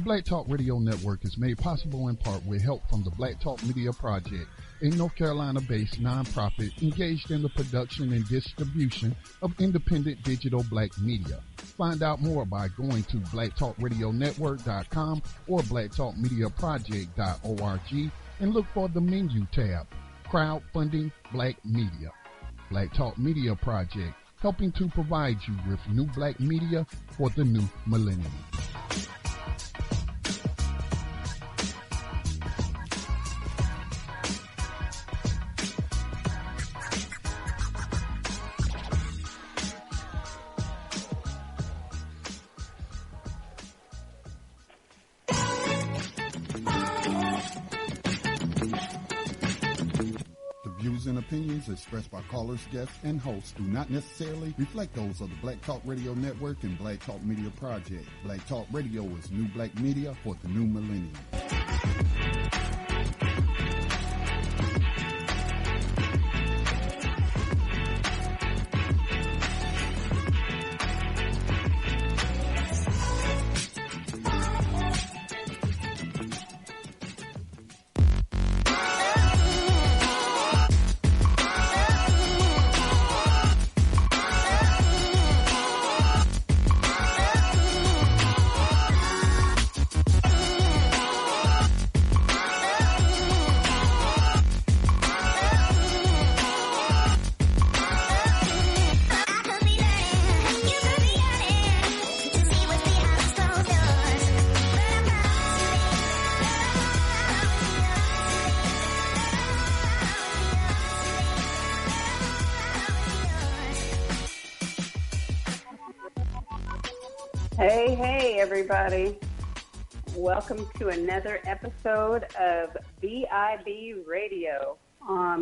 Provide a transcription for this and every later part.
Black Talk Radio Network is made possible in part with help from the Black Talk Media Project, a North Carolina-based nonprofit engaged in the production and distribution of independent digital black media. Find out more by going to blacktalkradionetwork.com or blacktalkmediaproject.org and look for the menu tab, Crowdfunding Black Media. Black Talk Media Project, helping to provide you with new black media for the new millennium. And opinions expressed by callers, guests, and hosts do not necessarily reflect those of the Black Talk Radio Network and Black Talk Media Project. Black Talk Radio is new black media for the new millennium. Hey, everybody. Welcome to another episode of BIB Radio.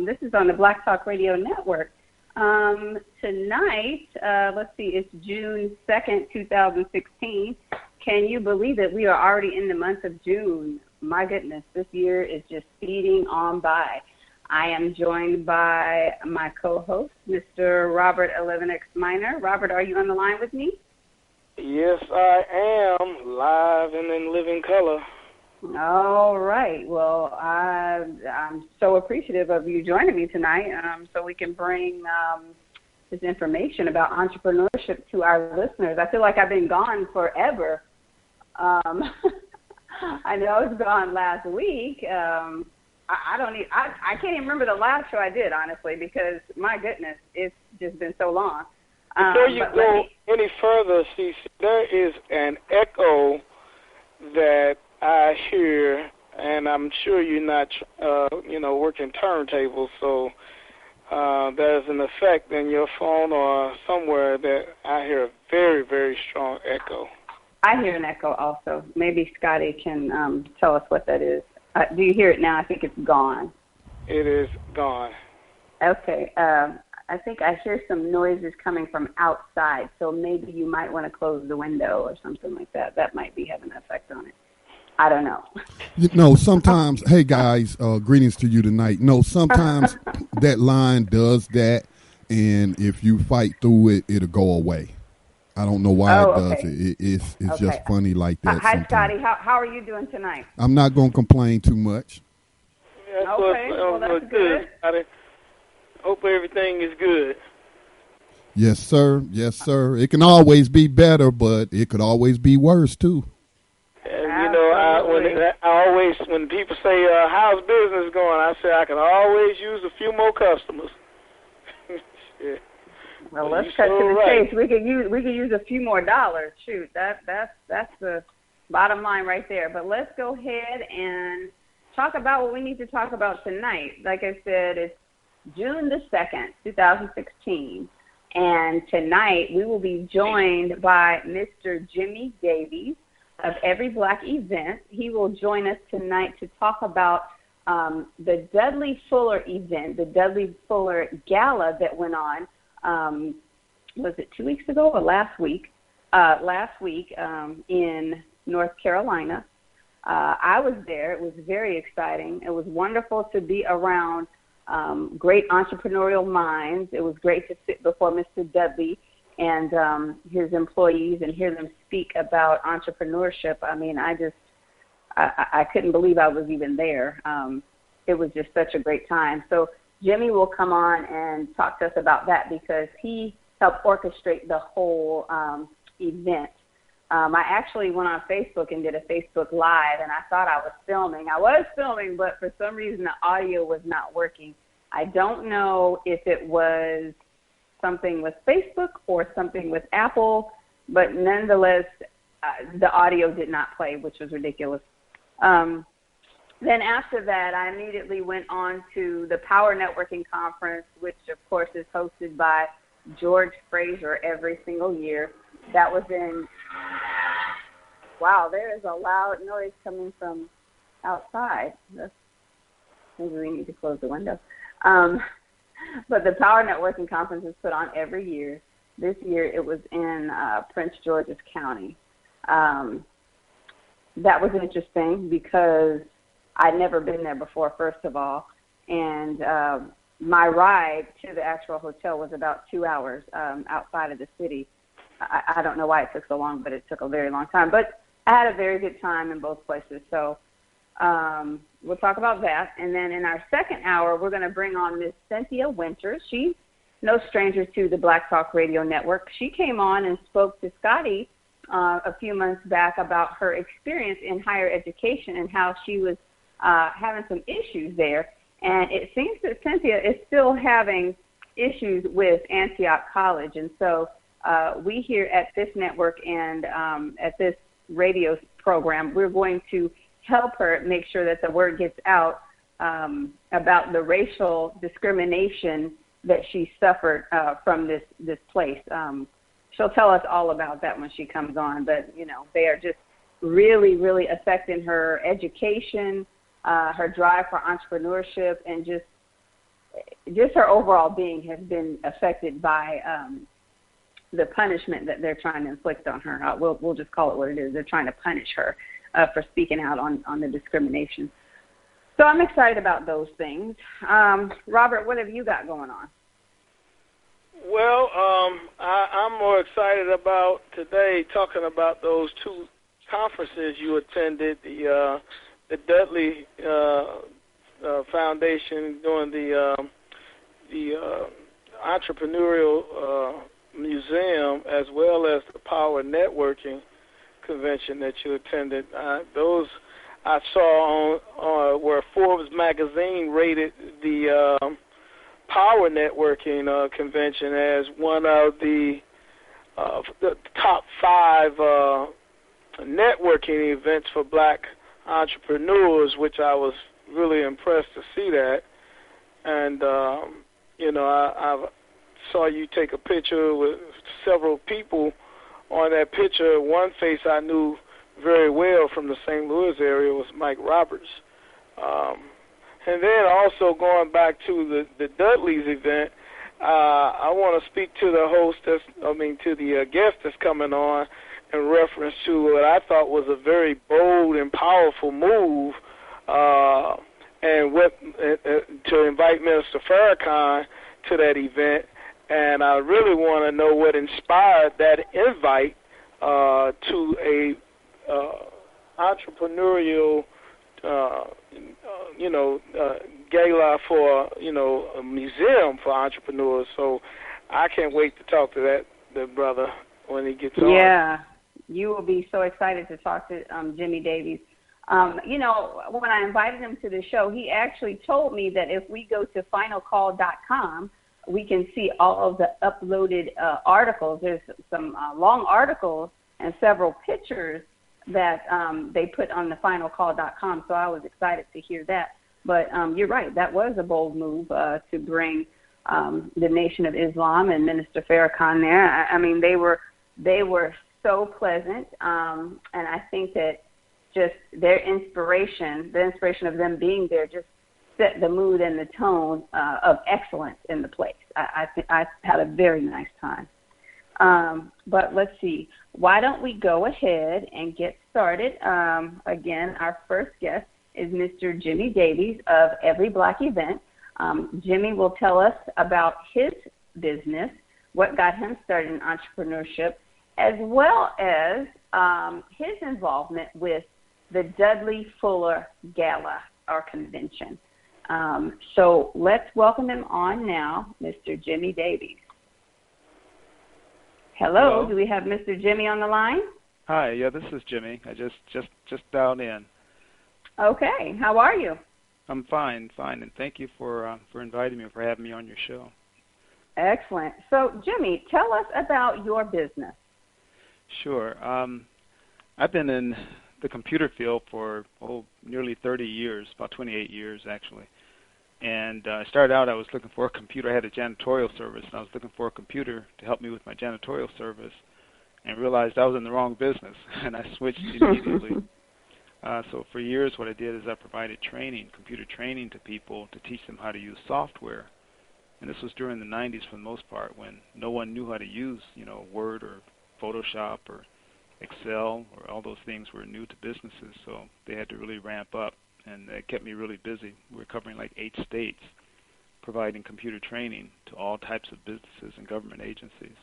This is on the Black Talk Radio Network. Tonight, let's see, it's June 2nd, 2016. Can you believe that we are already in the month of June? My goodness, this year is just speeding on by. I am joined by my co-host, Mr. Robert 11X Minor. Robert, are you on the line with me? Yes, I am, live and in living color. All right. Well, I'm so appreciative of you joining me tonight so we can bring this information about entrepreneurship to our listeners. I feel like I've been gone forever. I know I was gone last week. I can't even remember the last show I did, honestly, because, my goodness, it's just been so long. Before you go any further, Cece, there is an echo that I hear, and I'm sure you're not, working turntables, so there's an effect in your phone or somewhere that I hear a very, very strong echo. I hear an echo also. Maybe Scotty can tell us what that is. Do you hear it now? I think it's gone. It is gone. Okay. I think I hear some noises coming from outside, so maybe you might want to close the window or something like that. That might be having an effect on it. I don't know. Sometimes, hey guys, greetings to you tonight. Sometimes that line does that, and if you fight through it, it'll go away. I don't know why it does it. It's okay. Just funny like that. Hi, Scotty. How are you doing tonight? I'm not going to complain too much. Yeah, okay, well, that's good. Hope everything is good. Yes, sir. Yes, sir. It can always be better, but it could always be worse too. And when people say how's business going, I say I can always use a few more customers. Yeah. Well, let's cut to the chase. We could use a few more dollars. Shoot, that's the bottom line right there. But let's go ahead and talk about what we need to talk about tonight. Like I said, it's June the 2nd, 2016, and tonight we will be joined by Mr. Jimmy Davies of Every Black Event. He will join us tonight to talk about the Dudley Fuller event, the Dudley Fuller Gala that went on, was it 2 weeks ago or last week? In North Carolina. I was there. It was very exciting. It was wonderful to be around great entrepreneurial minds. It was great to sit before Mr. Dudley and his employees and hear them speak about entrepreneurship. I mean, I just I couldn't believe I was even there. It was just such a great time. So Jimmy will come on and talk to us about that because he helped orchestrate the whole event. I actually went on Facebook and did a Facebook Live, and I thought I was filming. I was filming, but for some reason the audio was not working. I don't know if it was something with Facebook or something with Apple, but nonetheless, the audio did not play, which was ridiculous. Then after that, I immediately went on to the PowerNetworking Conference, which, of course, is hosted by George Fraser every single year. That was in, wow, there is a loud noise coming from outside. Maybe we need to close the window. But the PowerNetworking Conference is put on every year. This year it was in Prince George's County. That was interesting because I'd never been there before, first of all, and my ride to the actual hotel was about 2 hours outside of the city. I don't know why it took so long, but it took a very long time. But I had a very good time in both places, so we'll talk about that. And then in our second hour, we're going to bring on Miss Cynthia Winters. She's no stranger to the Black Talk Radio Network. She came on and spoke to Scotty a few months back about her experience in higher education and how she was having some issues there. And it seems that Cynthia is still having issues with Antioch College. And so we here at this network and at this radio program, we're going to help her make sure that the word gets out about the racial discrimination that she suffered from this place. She'll tell us all about that when she comes on, but, you know, they are just really, really affecting her education, her drive for entrepreneurship, and just her overall being has been affected by the punishment that they're trying to inflict on her. We'll just call it what it is. They're trying to punish her for speaking out on the discrimination. So I'm excited about those things. Robert, what have you got going on? Well, I'm more excited about today talking about those two conferences you attended, the Dudley Foundation doing the entrepreneurial museum, as well as the Power Networking convention that you attended. Those I saw on where Forbes magazine rated the Power Networking convention as one of the top 5 networking events for black entrepreneurs, which I was really impressed to see that. And, I saw you take a picture with several people on that picture. One face I knew very well from the St. Louis area was Mike Roberts. And then also going back to the Dudley's event, I want to speak to the host, to the guest that's coming on in reference to what I thought was a very bold and powerful move, and to invite Minister Farrakhan to that event. And I really want to know what inspired that invite to a entrepreneurial gala for, a museum for entrepreneurs. So I can't wait to talk to the brother when he gets on. Yeah, you will be so excited to talk to Jimmy Davies. When I invited him to the show, he actually told me that if we go to finalcall.com, we can see all of the uploaded articles. There's some long articles and several pictures that they put on the finalcall.com, so I was excited to hear that. But you're right, that was a bold move to bring the Nation of Islam and Minister Farrakhan there. I mean, they were so pleasant, and I think that just the inspiration of them being there just set the mood and the tone of excellence in the place. I had a very nice time. But let's see. Why don't we go ahead and get started? Again, our first guest is Mr. Jimmy Davies of Every Black Event. Jimmy will tell us about his business, what got him started in entrepreneurship, as well as his involvement with the Dudley Fuller Gala, or convention. So let's welcome him on now, Mr. Jimmy Davies. Hello, do we have Mr. Jimmy on the line? Hi, yeah, this is Jimmy. I just dialed in. Okay, how are you? I'm fine, and thank you for inviting me, for having me on your show. Excellent. So, Jimmy, tell us about your business. Sure. I've been in the computer field for nearly 30 years, about 28 years actually. And I started out, I was looking for a computer. I had a janitorial service, and I was looking for a computer to help me with my janitorial service, and realized I was in the wrong business, and I switched immediately. So for years, what I did is I provided training, computer training to people to teach them how to use software. And this was during the 90s for the most part, when no one knew how to use, Word or Photoshop or Excel, or all those things were new to businesses, so they had to really ramp up. And it kept me really busy. We were covering like 8 states, providing computer training to all types of businesses and government agencies.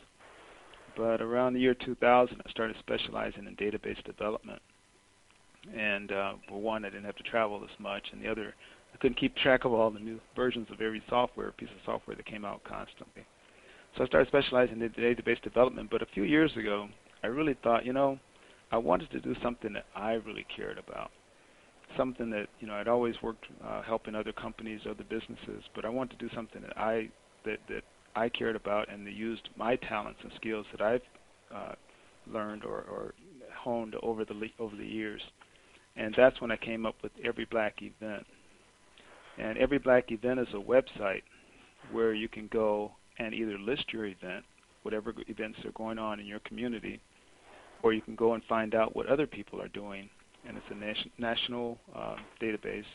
But around the year 2000, I started specializing in database development. And for one, I didn't have to travel as much, and the other, I couldn't keep track of all the new versions of every piece of software that came out constantly. So I started specializing in database development. But a few years ago, I really thought, I wanted to do something that I really cared about. Something that, I'd always worked helping other companies, other businesses, but I wanted to do something that I cared about, and that used my talents and skills that I've learned or honed over the years. And that's when I came up with Every Black Event. And Every Black Event is a website where you can go and either list your event, whatever events are going on in your community, or you can go and find out what other people are doing. And it's a national database.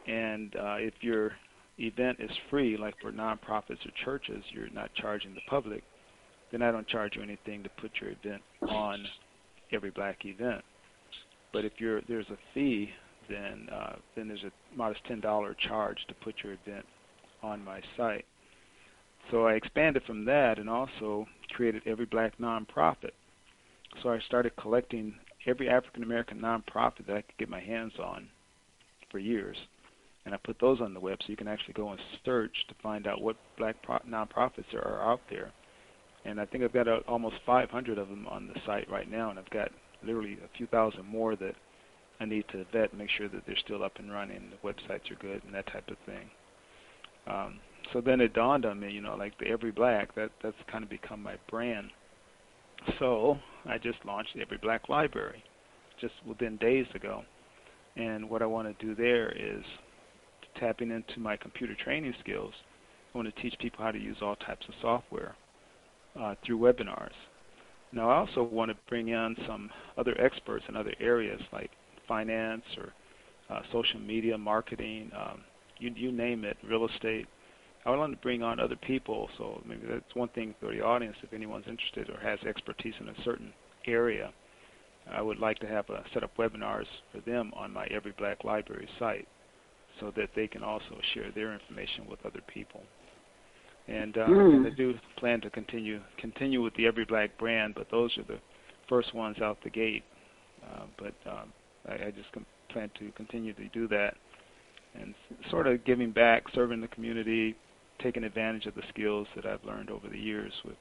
And if your event is free, like for nonprofits or churches, you're not charging the public, then I don't charge you anything to put your event on Every Black Event. But if there's a fee, then there's a modest $10 charge to put your event on my site. So I expanded from that and also created Every Black Nonprofit. So I started collecting every African American nonprofit that I could get my hands on for years, and I put those on the web so you can actually go and search to find out what black nonprofits are out there. And I think I've got almost 500 of them on the site right now, and I've got literally a few thousand more that I need to vet and make sure that they're still up and running, the websites are good, and that type of thing. So then it dawned on me, like the Every Black, that's kind of become my brand. So I just launched the Every Black Library just within days ago. And what I want to do there is tapping into my computer training skills. I want to teach people how to use all types of software through webinars. Now I also want to bring in some other experts in other areas like finance or social media, marketing, you name it, real estate. I want to bring on other people, so maybe that's one thing for the audience. If anyone's interested or has expertise in a certain area, I would like to have set up webinars for them on my Every Black Library site so that they can also share their information with other people. And I do plan to continue with the Every Black brand, but those are the first ones out the gate. I just plan to continue to do that and sort of giving back, serving the community, taking advantage of the skills that I've learned over the years with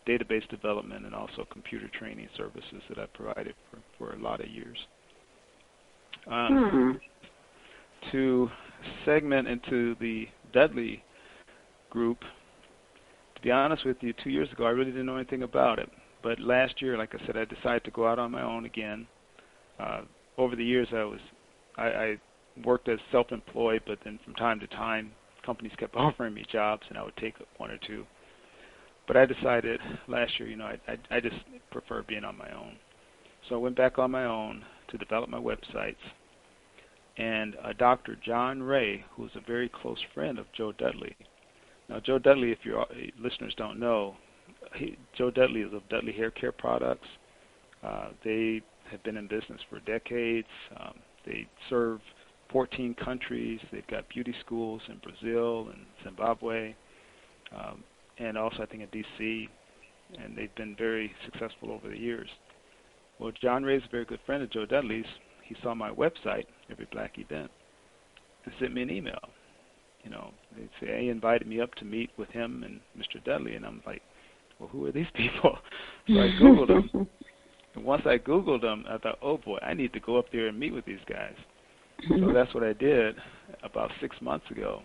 database development and also computer training services that I've provided for a lot of years. To segment into the Dudley group, to be honest with you, 2 years ago I really didn't know anything about it. But last year, like I said, I decided to go out on my own again. Over the years I worked as self-employed, but then from time to time companies kept offering me jobs and I would take one or two. But I decided last year, I just prefer being on my own. So I went back on my own to develop my websites. And Dr. John Ray, who is a very close friend of Joe Dudley. Now, Joe Dudley, if your listeners don't know, Joe Dudley is of Dudley Hair Care Products. They have been in business for decades. They serve 14 countries. They've got beauty schools in Brazil and Zimbabwe, and also I think in D.C., and they've been very successful over the years. Well, John Ray is a very good friend of Joe Dudley's. he saw my website, Every Black Event, and sent me an email. They say he invited me up to meet with him and Mr. Dudley, and I'm like, well, who are these people? So I Googled them. And once I Googled them, I thought, oh boy, I need to go up there and meet with these guys. So that's what I did about 6 months ago,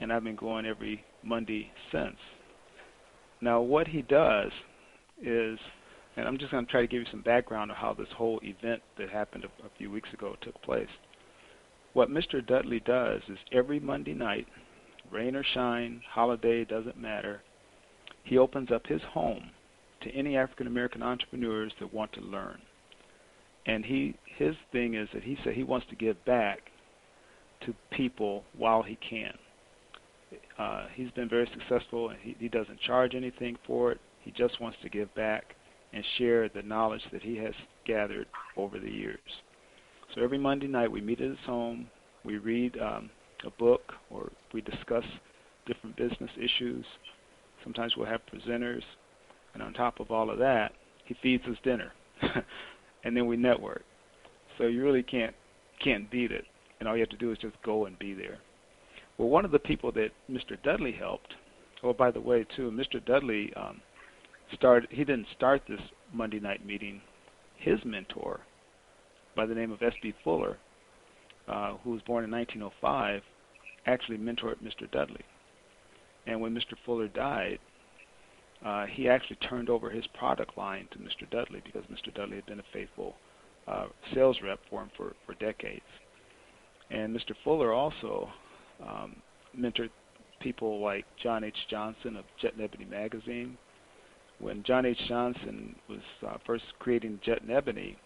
and I've been going every Monday since. Now, what he does is, and I'm just going to try to give you some background of how this whole event that happened a few weeks ago took place. What Mr. Dudley does is every Monday night, rain or shine, holiday, doesn't matter, he opens up his home to any African-American entrepreneurs that want to learn. And his thing is that he said he wants to give back to people while he can. He's been very successful, and he doesn't charge anything for it. He just wants to give back and share the knowledge that he has gathered over the years. So every Monday night we meet at his home, we read a book, or we discuss different business issues. Sometimes we'll have presenters, and on top of all of that, he feeds us dinner, and then we network. So you really can't beat it, and all you have to do is just go and be there. Well, one of the people that Mr. Dudley helped, oh, by the way, too, Mr. Dudley he didn't start this Monday night meeting. His mentor, by the name of S.B. Fuller, who was born in 1905, actually mentored Mr. Dudley. And when Mr. Fuller died, he actually turned over his product line to Mr. Dudley because Mr. Dudley had been a faithful sales rep for him for decades. And Mr. Fuller also mentored people like John H. Johnson of Jet and Ebony magazine. When John H. Johnson was first creating Jet and Ebony,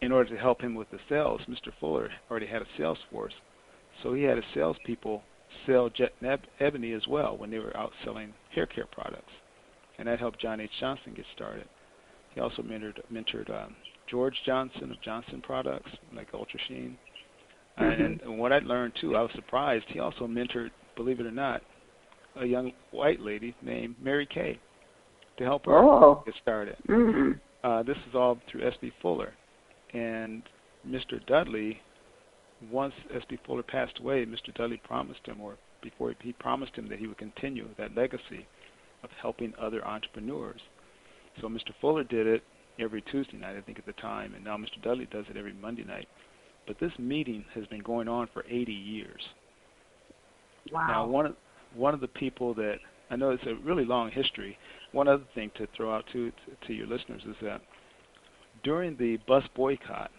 in order to help him with the sales, Mr. Fuller already had a sales force. So he had his salespeople sell Jet and Ebony as well when they were out selling hair care products. And that helped John H. Johnson get started. He also mentored George Johnson of Johnson Products, like Ultra Sheen. And what I learned, too, I was surprised, he also mentored, believe it or not, a young white lady named Mary Kay to help her get started. This is all through S.B. Fuller. And Mr. Dudley, once S.B. Fuller passed away, Mr. Dudley promised him, or before he promised him, that he would continue that legacy of helping other entrepreneurs. So Mr. Fuller did it every Tuesday night, I think at the time, and now Mr. Dudley does it every Monday night. But this meeting has been going on for 80 years. Wow. Now, one of the people that, I know it's a really long history, one other thing to throw out to your listeners is that during the bus boycott,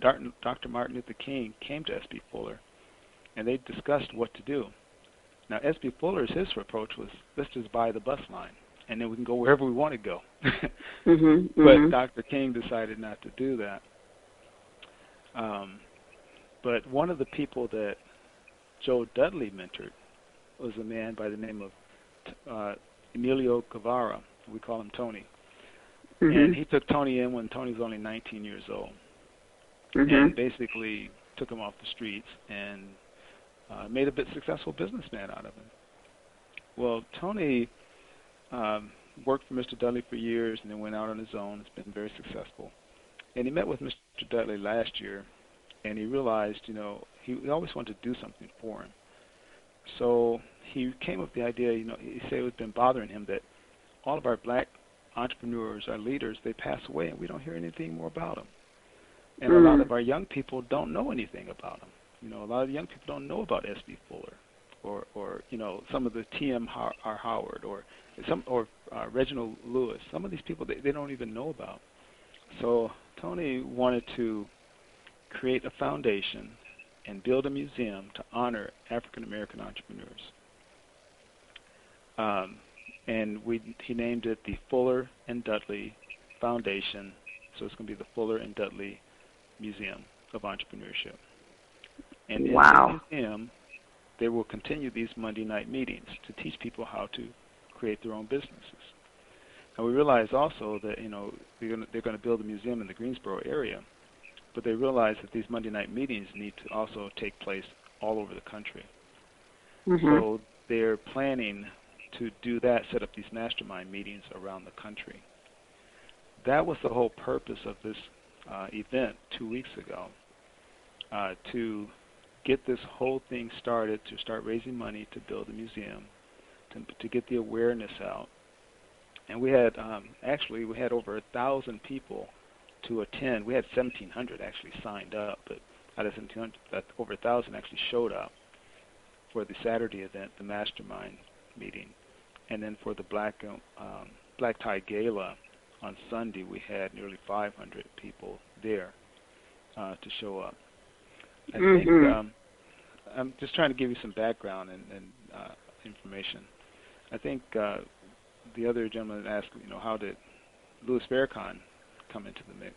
Dr. Martin Luther King came to S.B. Fuller, and they discussed what to do. Now, S.B. Fuller's, his approach was, let's just buy the bus line, and then we can go wherever we want to go. But Dr. King decided not to do that. But one of the people that Joe Dudley mentored was a man by the name of Emilio Guevara. We call him Tony. And he took Tony in when Tony was only 19 years old. And basically took him off the streets and made a successful businessman out of him. Well, Tony worked for Mr. Dudley for years and then went out on his own. It's been very successful. And he met with Mr. Dudley last year, and he realized, he always wanted to do something for him. So he came up with the idea, he said it had been bothering him that all of our black entrepreneurs, our leaders, they pass away, and we don't hear anything more about them. And a lot of our young people don't know anything about them. A lot of young people don't know about S.B. Fuller or some of the T.M. Howard or Reginald Lewis. Some of these people they don't even know about. So Tony wanted to create a foundation and build a museum to honor African American entrepreneurs. And he named it the Fuller and Dudley Foundation. So it's going to be the Fuller and Dudley Museum of Entrepreneurship. And in the museum, they will continue these Monday night meetings to teach people how to create their own businesses. And we realize also that they're going to build a museum in the Greensboro area, but they realize that these Monday night meetings need to also take place all over the country. So they're planning to do that, set up these mastermind meetings around the country. That was the whole purpose of this event 2 weeks ago to get this whole thing started, to start raising money to build a museum, to get the awareness out. And we had we had over 1,000 people to attend. We had 1,700 actually signed up, but out of 1,700, over 1,000 actually showed up for the Saturday event, the mastermind meeting. And then for the Black Tie Gala on Sunday, we had nearly 500 people there to show up. I think I'm just trying to give you some background and information. I think the other gentleman asked, how did Louis Farrakhan come into the mix?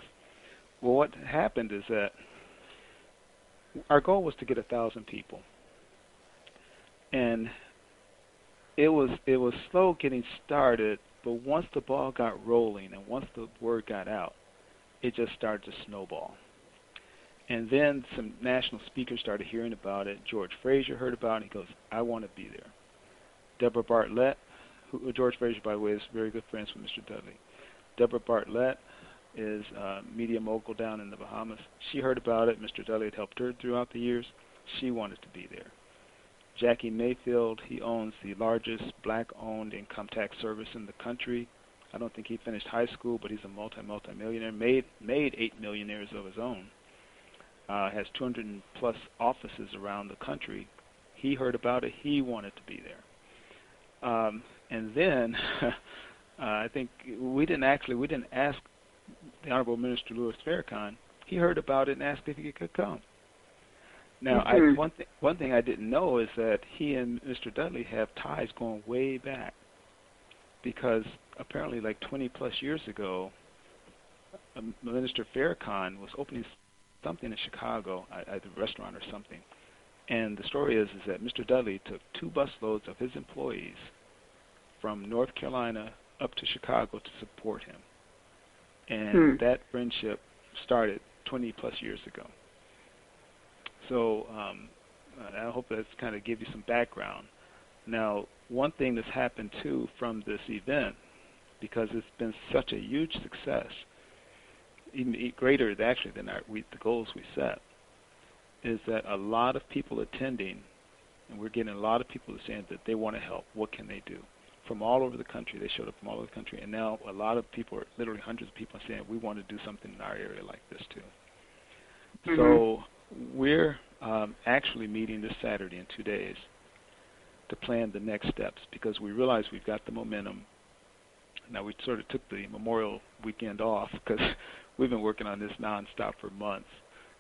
Well, what happened is that our goal was to get 1,000 people, and it was slow getting started. But once the ball got rolling and once the word got out, it just started to snowball. And then some national speakers started hearing about it. George Fraser heard about it. He goes, I want to be there. Deborah Bartlett, George Fraser, by the way, is very good friends with Mr. Dudley. Deborah Bartlett is a media mogul down in the Bahamas. She heard about it. Mr. Dudley had helped her throughout the years. She wanted to be there. Jackie Mayfield, he owns the largest black-owned income tax service in the country. I don't think he finished high school, but he's a multi-millionaire, made 8 millionaires of his own. Has 200+ offices around the country. He heard about it. He wanted to be there. And then I think we didn't ask the Honorable Minister Louis Farrakhan. He heard about it and asked if he could come. Now, one thing I didn't know is that he and Mr. Dudley have ties going way back, because apparently like 20+ years ago, Minister Farrakhan was opening something in Chicago, at a restaurant or something. And the story is that Mr. Dudley took 2 busloads of his employees from North Carolina up to Chicago to support him. And that friendship started 20+ years ago. So I hope that's kind of give you some background. Now, one thing that's happened too from this event, because it's been such a huge success, even greater actually than the goals we set, is that a lot of people attending, and we're getting a lot of people saying that they want to help. What can they do? From all over the country. They showed up from all over the country, and now a lot of people, literally hundreds of people, are saying we want to do something in our area like this too. So we're actually meeting this Saturday in 2 days to plan the next steps, because we realize we've got the momentum. Now, we sort of took the Memorial weekend off because we've been working on this nonstop for months,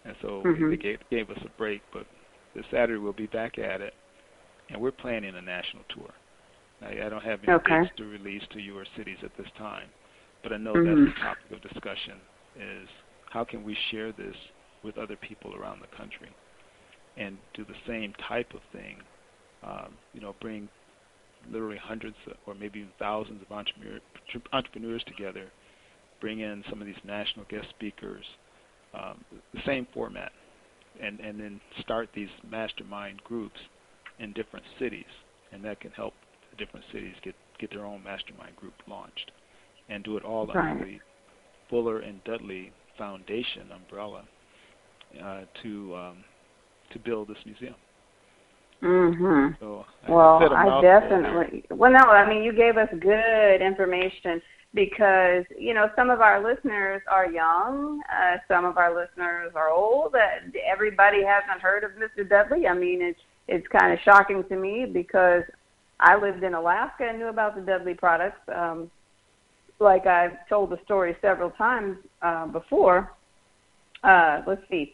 and so they gave us a break. But this Saturday we'll be back at it, and we're planning a national tour. Now, I don't have any dates to release to your cities at this time, but I know that's the topic of discussion, is how can we share this with other people around the country and do the same type of thing, bring literally hundreds or maybe thousands of entrepreneurs together, bring in some of these national guest speakers, the same format, and then start these mastermind groups in different cities, and that can help the different cities get their own mastermind group launched, and do it all under the Fuller and Dudley Foundation umbrella to build this museum. So I definitely. Well, no, I mean, you gave us good information, because some of our listeners are young, some of our listeners are old. Everybody hasn't heard of Mr. Dudley. I mean, it's kind of shocking to me, because I lived in Alaska and knew about the Dudley products. Like I've told the story several times before. Let's see.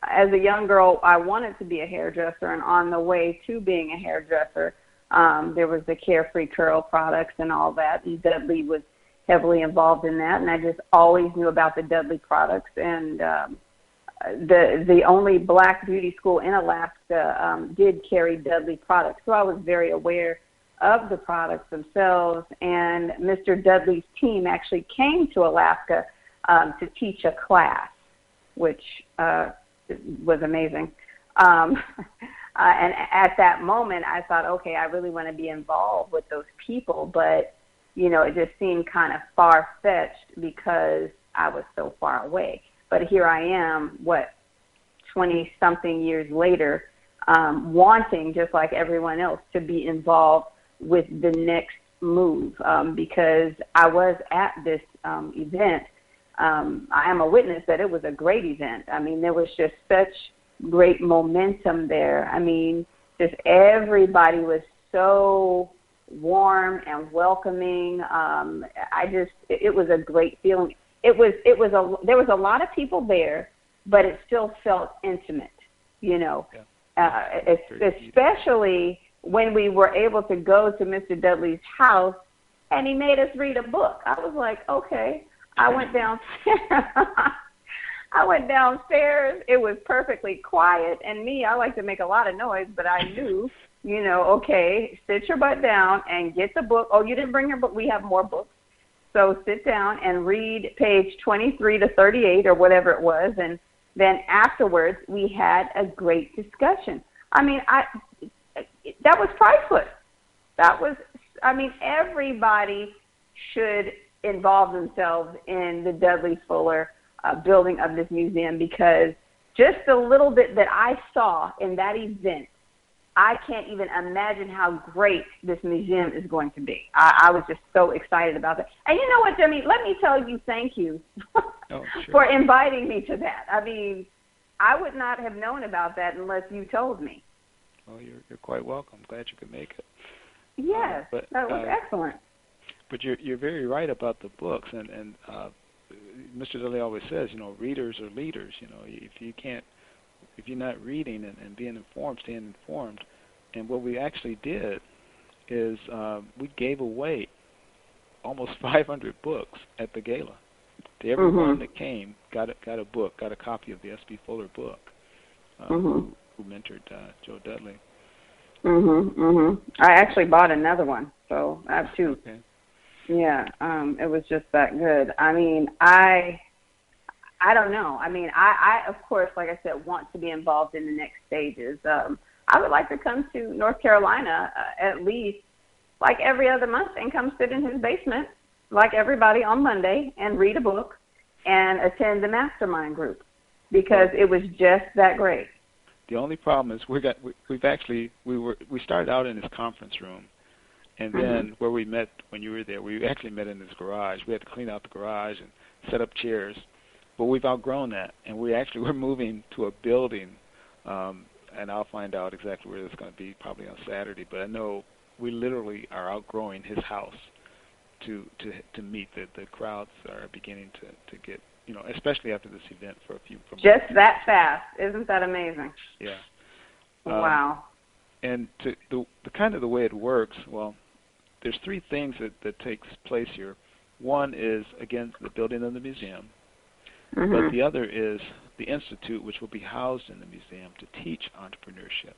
As a young girl, I wanted to be a hairdresser, and on the way to being a hairdresser, there was the Carefree Curl products and all that, and Dudley was heavily involved in that, and I just always knew about the Dudley products. And the only black beauty school in Alaska did carry Dudley products, so I was very aware of the products themselves. And Mr. Dudley's team actually came to Alaska to teach a class, which was amazing. And at that moment, I thought, okay, I really want to be involved with those people, but it just seemed kind of far-fetched because I was so far away. But here I am, 20-something years later, wanting, just like everyone else, to be involved with the next move, because I was at this event. I am a witness that it was a great event. I mean, there was just such great momentum there. I mean, just everybody was so warm and welcoming. It was a great feeling. There was a lot of people there, but it still felt intimate, you know. Yeah. Especially when we were able to go to Mr. Dudley's house and he made us read a book. I was like, okay. I went downstairs. It was perfectly quiet. And me, I like to make a lot of noise, but I knew, you know, okay, sit your butt down and get the book. Oh, you didn't bring your book? We have more books. So sit down and read page 23 to 38 or whatever it was. And then afterwards, we had a great discussion. I mean, that was priceless. Everybody should involve themselves in the Dudley Fuller building of this museum, because just the little bit that I saw in that event, I can't even imagine how great this museum is going to be. I was just so excited about that. And you know what, Jimmy? Let me tell you thank you for inviting me to that. I mean, I would not have known about that unless you told me. Well, you're quite welcome. Glad you could make it. Yes, that was excellent. But you're very right about the books, and Mr. Dudley always says, you know, readers are leaders. You know, if you're not reading and being informed, staying informed. And what we actually did is we gave away almost 500 books at the gala. To everyone that came, got a book, got a copy of the S.B. Fuller book, who mentored Joe Dudley. I actually bought another one, so I have two. Okay. Yeah, it was just that good. I mean, I don't know. I mean, I of course, like I said, want to be involved in the next stages. I would like to come to North Carolina at least like every other month and come sit in his basement like everybody on Monday and read a book and attend the mastermind group, because it was just that great. The only problem is we started out in his conference room. And then where we met when you were there, we actually met in his garage. We had to clean out the garage and set up chairs. But we've outgrown that, and we're moving to a building, and I'll find out exactly where it's going to be probably on Saturday. But I know we literally are outgrowing his house to meet the crowds that are beginning to get, you know, especially after this event for just that fast. Isn't that amazing? Yeah. Wow. And the kind of the way it works, well, there's three things that takes place here. One is, again, the building of the museum, but the other is the institute, which will be housed in the museum to teach entrepreneurship.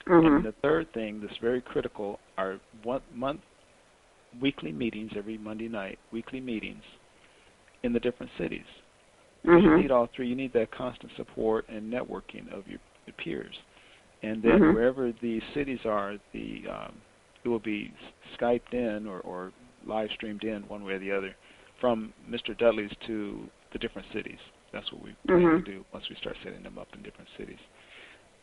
And the third thing that's very critical are weekly meetings every Monday night, weekly meetings in the different cities. You need all three. You need that constant support and networking of your peers. And then wherever the cities are, it will be Skyped in or live streamed in one way or the other from Mr. Dudley's to the different cities. That's what we plan to do once we start setting them up in different cities.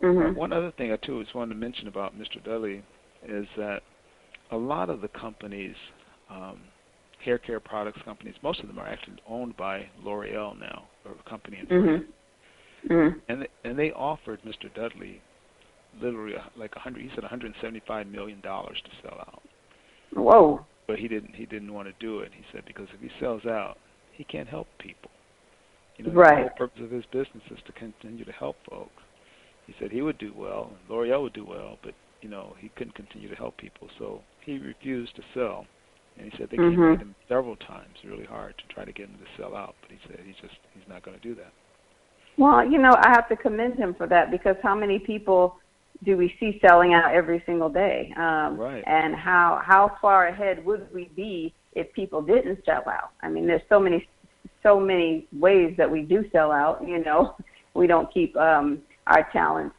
One other thing I too just wanted to mention about Mr. Dudley is that a lot of the companies, hair care products companies, most of them are actually owned by L'Oreal now, or a company in France. And they offered Mr. Dudley literally he said $175 million to sell out. Whoa. But he didn't want to do it. He said because if he sells out, he can't help people. You know, the whole purpose of his business is to continue to help folks. He said he would do well, and L'Oreal would do well, but you know, he couldn't continue to help people, so he refused to sell. And he said they came at him several times, really hard, to try to get him to sell out, but he said he's not going to do that. Well, you know, I have to commend him for that, because how many people do we see selling out every single day? Right. And how far ahead would we be if people didn't sell out? I mean, there's so many ways that we do sell out. You know, we don't keep our talents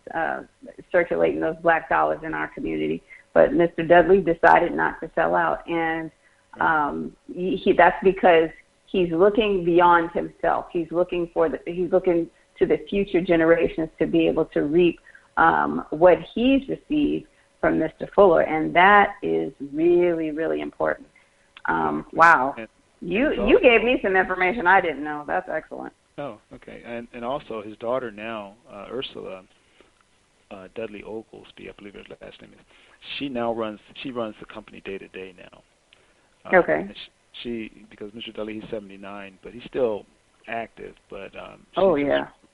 circulating those black dollars in our community. But Mr. Dudley decided not to sell out, and that's because he's looking beyond himself. He's looking to the future generations to be able to reap what he's received from Mr. Fuller, and that is really, really important. Wow. You gave me some information I didn't know. That's excellent. Oh, okay. And also his daughter now, Ursula Dudley Oglesby, I believe her last name is. She runs the company day to day now. Okay. She because Mr. Dudley, he's 79, but he's still active. But she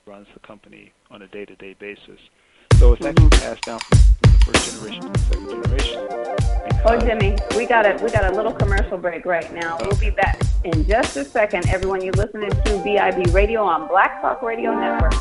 runs the company on a day to day basis. So it's actually passed down from the first generation to the second generation. Oh, Jimmy, we got a little commercial break right now. We'll be back in just a second. Everyone, you're listening to BIB Radio on Black Talk Radio Network.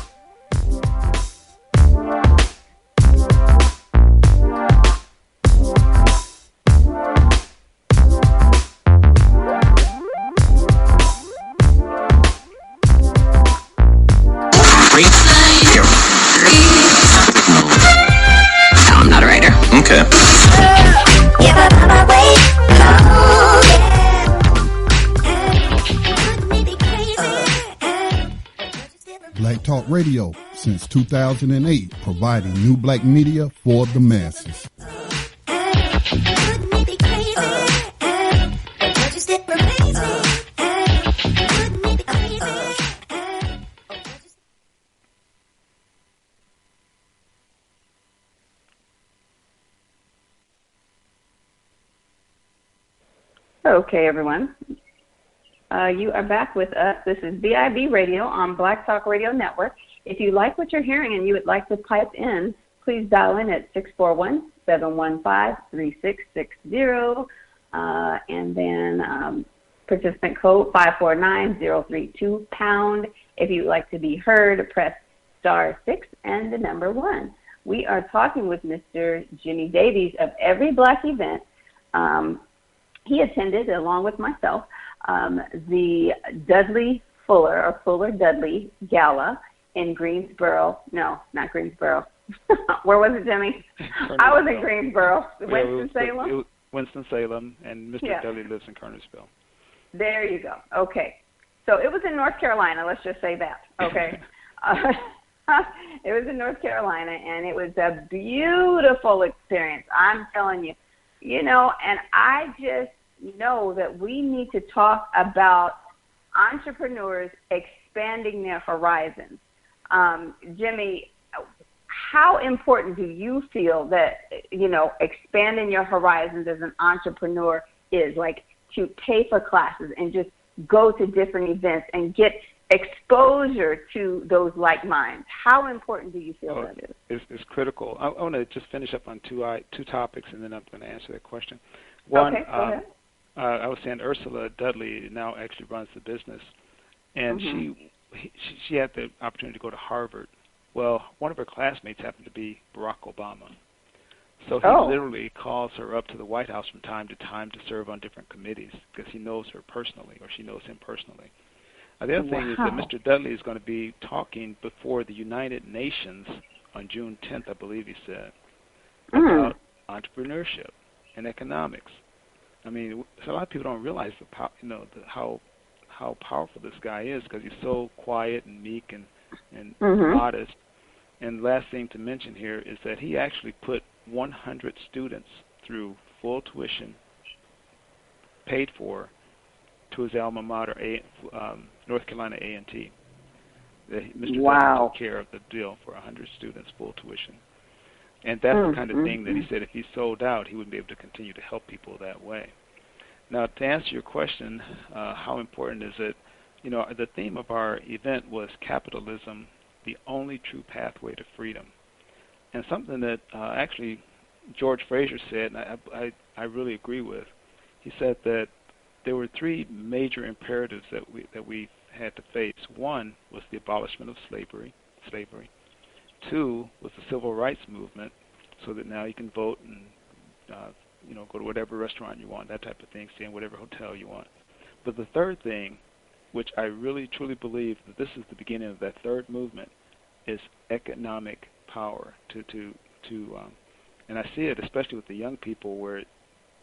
I'm not a writer. Okay. Black Talk Radio since 2008, providing new black media for the masses. Okay, everyone. You are back with us. This is BIB Radio on Black Talk Radio Network. If you like what you're hearing and you would like to pipe in, please dial in at 641-715-3660, and then participant code 549032#. If you'd like to be heard, press *6 and the number 1. We are talking with Mr. Jimmy Davies of Every Black Event. He attended, along with myself, the Dudley Fuller, or Fuller Dudley Gala in Greensboro. No, not Greensboro. Where was it, Jimmy? I was in Greensboro. Winston-Salem? Winston-Salem, and Mr. Dudley lives in Kernersville. There you go. Okay. So it was in North Carolina, let's just say that, okay? It was in North Carolina, and it was a beautiful experience. I'm telling you. You know, and I just know that we need to talk about entrepreneurs expanding their horizons. Jimmy, how important do you feel that, you know, expanding your horizons as an entrepreneur is, like to pay for classes and just go to different events and get exposure to those like minds? How important do you feel that is? It's critical. I want to just finish up on two topics, and then I'm going to answer that question. One, okay, go ahead. I was saying Ursula Dudley now actually runs the business, and she had the opportunity to go to Harvard. Well, one of her classmates happened to be Barack Obama. So he literally calls her up to the White House from time to time to serve on different committees because he knows her personally, or she knows him personally. The other thing is that Mr. Dudley is going to be talking before the United Nations on June 10th, I believe he said, about entrepreneurship and economics. I mean, a lot of people don't realize how powerful this guy is because he's so quiet and meek and modest. And last thing to mention here is that he actually put 100 students through full tuition, paid for, to his alma mater, North Carolina A&T. Mr. Dudley took care of the deal for 100 students, full tuition. And that's the kind of thing that he said if he sold out, he wouldn't be able to continue to help people that way. Now, to answer your question, how important is it? You know, the theme of our event was capitalism, the only true pathway to freedom. And something that actually George Fraser said, and I really agree with, he said that there were three major imperatives that we had to face. One was the abolishment of slavery. Two was the civil rights movement, so that now you can vote and go to whatever restaurant you want, that type of thing, stay in whatever hotel you want. But the third thing, which I really truly believe that this is the beginning of that third movement, is economic power. And I see it especially with the young people where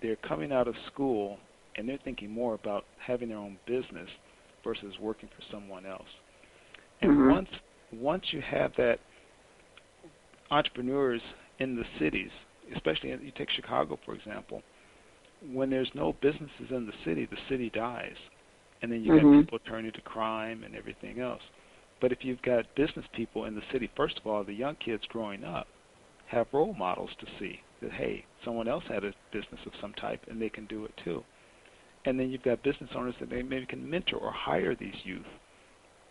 they're coming out of school and they're thinking more about having their own business versus working for someone else. And once you have that, entrepreneurs in the cities, especially you take Chicago, for example, when there's no businesses in the city dies. And then you got people turning to crime and everything else. But if you've got business people in the city, first of all, the young kids growing up have role models to see that, hey, someone else had a business of some type and they can do it too. And then you've got business owners that they maybe can mentor or hire these youth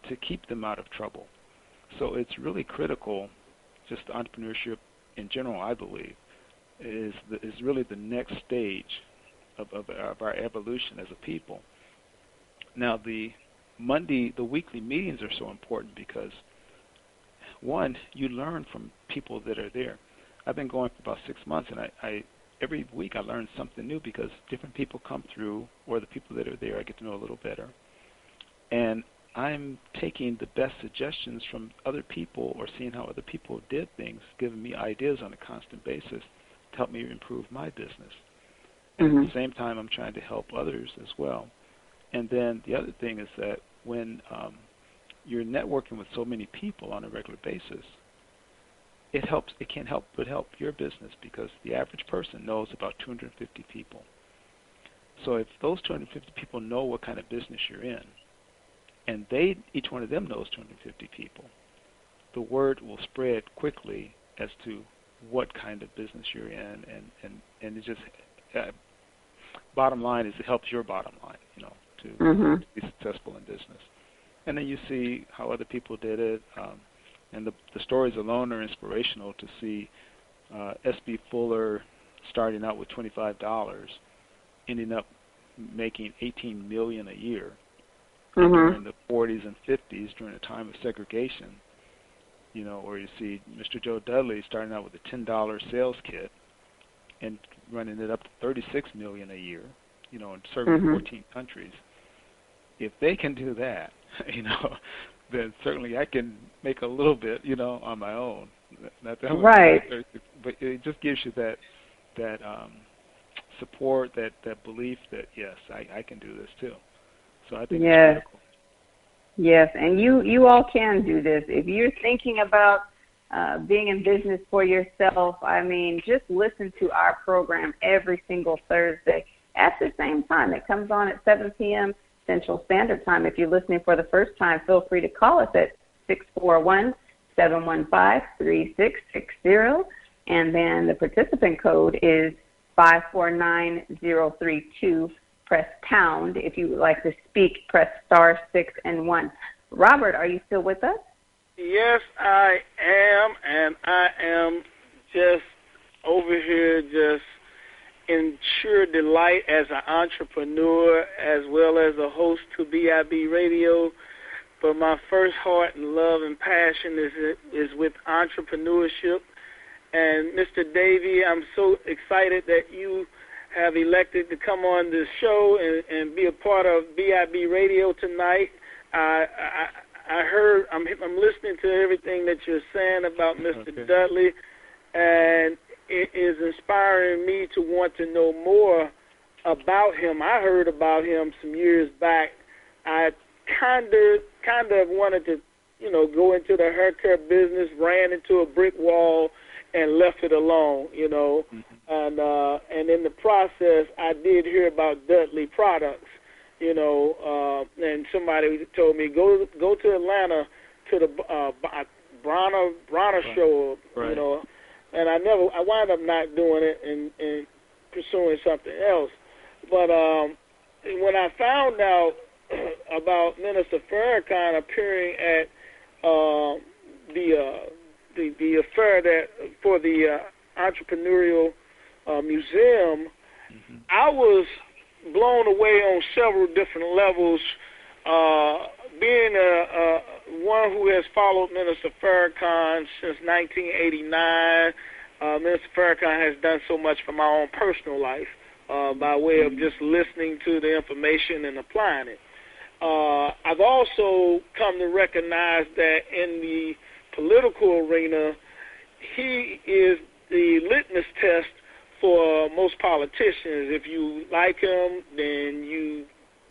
to keep them out of trouble. So it's really critical, just entrepreneurship in general, I believe, is really the next stage of our evolution as a people. Now, the weekly meetings are so important because, one, you learn from people that are there. I've been going for about 6 months, and I every week I learn something new because different people come through, or the people that are there I get to know a little better. And I'm taking the best suggestions from other people or seeing how other people did things, giving me ideas on a constant basis to help me improve my business. And at the same time, I'm trying to help others as well. And then the other thing is that when you're networking with so many people on a regular basis, it can't help but help your business because the average person knows about 250 people. So if those 250 people know what kind of business you're in, and each one of them knows 250 people, the word will spread quickly as to what kind of business you're in, and it just bottom line is it helps your bottom line, to be successful in business. And then you see how other people did it, and the stories alone are inspirational to see S.B. Fuller starting out with $25, ending up making $18 million a year during the 40s and 50s during a time of segregation. Or you see Mr. Joe Dudley starting out with a $10 sales kit and running it up to $36 million a year, and serving 14 countries. If they can do that, then certainly I can make a little bit, on my own. Not that right. But it just gives you that support, that belief that yes, I can do this too. So I think it's critical. Yes, and you all can do this. If you're thinking about being in business for yourself, just listen to our program every single Thursday at the same time. It comes on at 7 p.m. Central Standard Time. If you're listening for the first time, feel free to call us at 641-715-3660, and then the participant code is 549032. Press pound. If you would like to speak, press star 6 and 1. Robert, are you still with us? Yes, I am, and I am just over here just in sheer delight as an entrepreneur as well as a host to BIB Radio. But my first heart and love and passion is with entrepreneurship. And Mr. Davey, I'm so excited that you have elected to come on this show and be a part of BIB Radio tonight. I heard, I'm listening to everything that you're saying about Mr. Dudley, and it is inspiring me to want to know more about him. I heard about him some years back. I kind of wanted to, go into the hair care business, ran into a brick wall, and left it alone, and in the process, I did hear about Dudley products, and somebody told me go to Atlanta to the Bronner show, right. And I wound up not doing it and pursuing something else. But when I found out about Minister Farrakhan appearing at the affair that for the entrepreneurial museum, I was blown away on several different levels. Being one who has followed Minister Farrakhan since 1989, Minister Farrakhan has done so much for my own personal life by way of just listening to the information and applying it. I've also come to recognize that in the political arena, he is the litmus test for most politicians. If you like him, then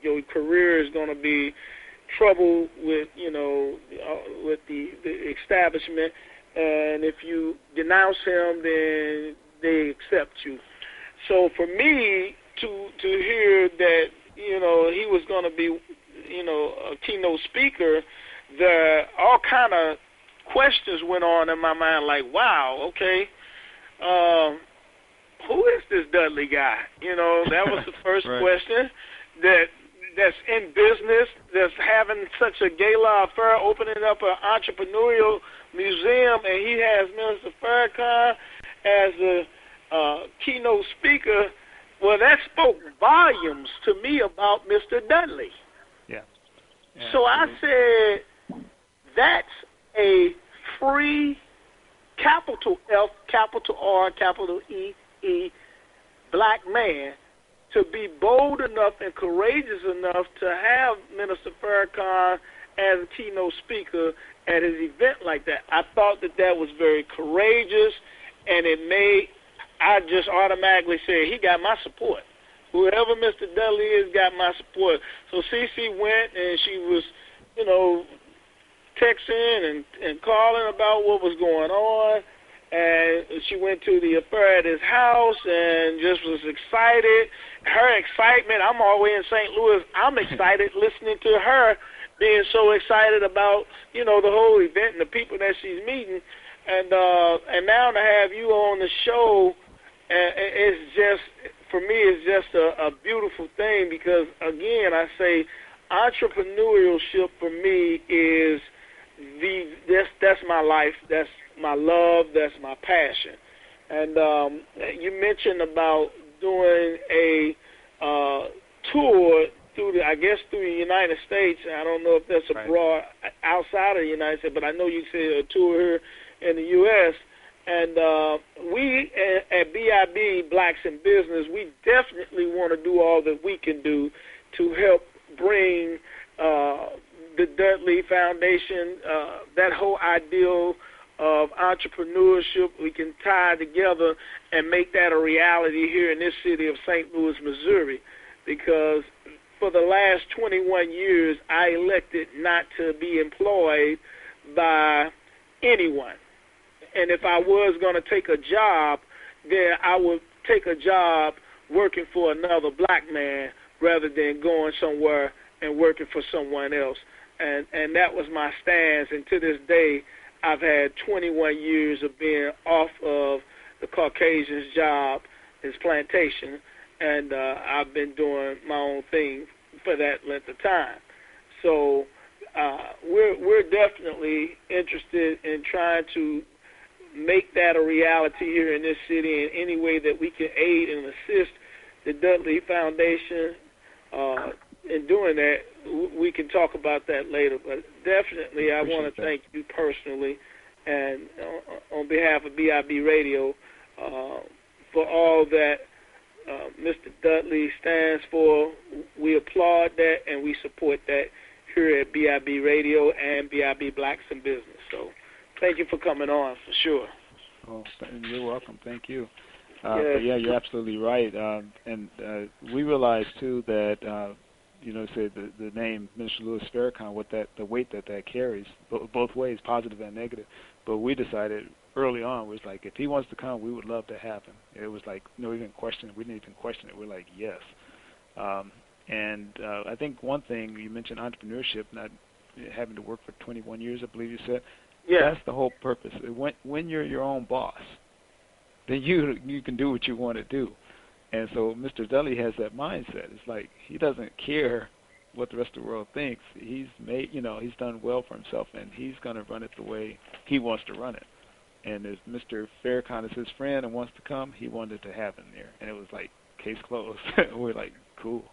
your career is going to be trouble with, with the establishment, and if you denounce him, then they accept you. So for me to hear that, he was going to be, a keynote speaker, all kind of questions went on in my mind, like, wow, okay, who is this Dudley guy? That was the first right. question. That's in business, that's having such a gala affair, opening up an entrepreneurial museum, and he has Minister Farrakhan as a keynote speaker. Well, that spoke volumes to me about Mr. Dudley. Yeah. So I said, that's a free, capital F, capital R, capital E, black man to be bold enough and courageous enough to have Minister Farrakhan as a keynote speaker at his event like that. I thought that was very courageous, and I just automatically said, he got my support. Whoever Mr. Dudley is got my support. So CC went, and she was, texting and calling about what was going on. And she went to the affair at his house and just was excited. Her excitement, I'm all the way in St. Louis, I'm excited listening to her being so excited about, the whole event and the people that she's meeting. And now to have you on the show, it's just, for me, it's just a beautiful thing because, again, I say entrepreneurship for me is that's my life, that's my love, that's my passion. And you mentioned about doing a tour through the United States. I don't know if that's abroad, outside of the United States, but I know you said a tour here in the U.S. And we at BIB, Blacks in Business, we definitely want to do all that we can do to help bring the Dudley Foundation, that whole ideal of entrepreneurship, we can tie together and make that a reality here in this city of St. Louis, Missouri, because for the last 21 years, I elected not to be employed by anyone. And if I was going to take a job, then I would take a job working for another black man rather than going somewhere and working for someone else. And that was my stance. And to this day, I've had 21 years of being off of the Caucasian's job, his plantation, and I've been doing my own thing for that length of time. So we're definitely interested in trying to make that a reality here in this city in any way that we can aid and assist the Dudley Foundation in doing that. We can talk about that later, but definitely I want to thank you personally and on behalf of BIB Radio for all that Mr. Dudley stands for. We applaud that and we support that here at BIB Radio and BIB Blacks in Business. So thank you for coming on, for sure. Oh, you're welcome. Thank you. But yeah, you're absolutely right. And we realize, too, that, say the name Minister Louis Farrakhan, the weight that carries, both ways, positive and negative. But we decided early on, was like, if he wants to come, we would love to have him. It was like, no, even question it. We didn't even question it. We're like, yes. And I think one thing, you mentioned entrepreneurship, not having to work for 21 years, I believe you said. Yeah. That's the whole purpose. When you're your own boss, then you can do what you want to do. And so Mr. Dudley has that mindset. It's like he doesn't care what the rest of the world thinks. He's made, he's done well for himself, and he's going to run it the way he wants to run it. And as Mr. Farrakhan is his friend and wants to come, he wanted to have him there. And it was like, case closed. We're like, cool.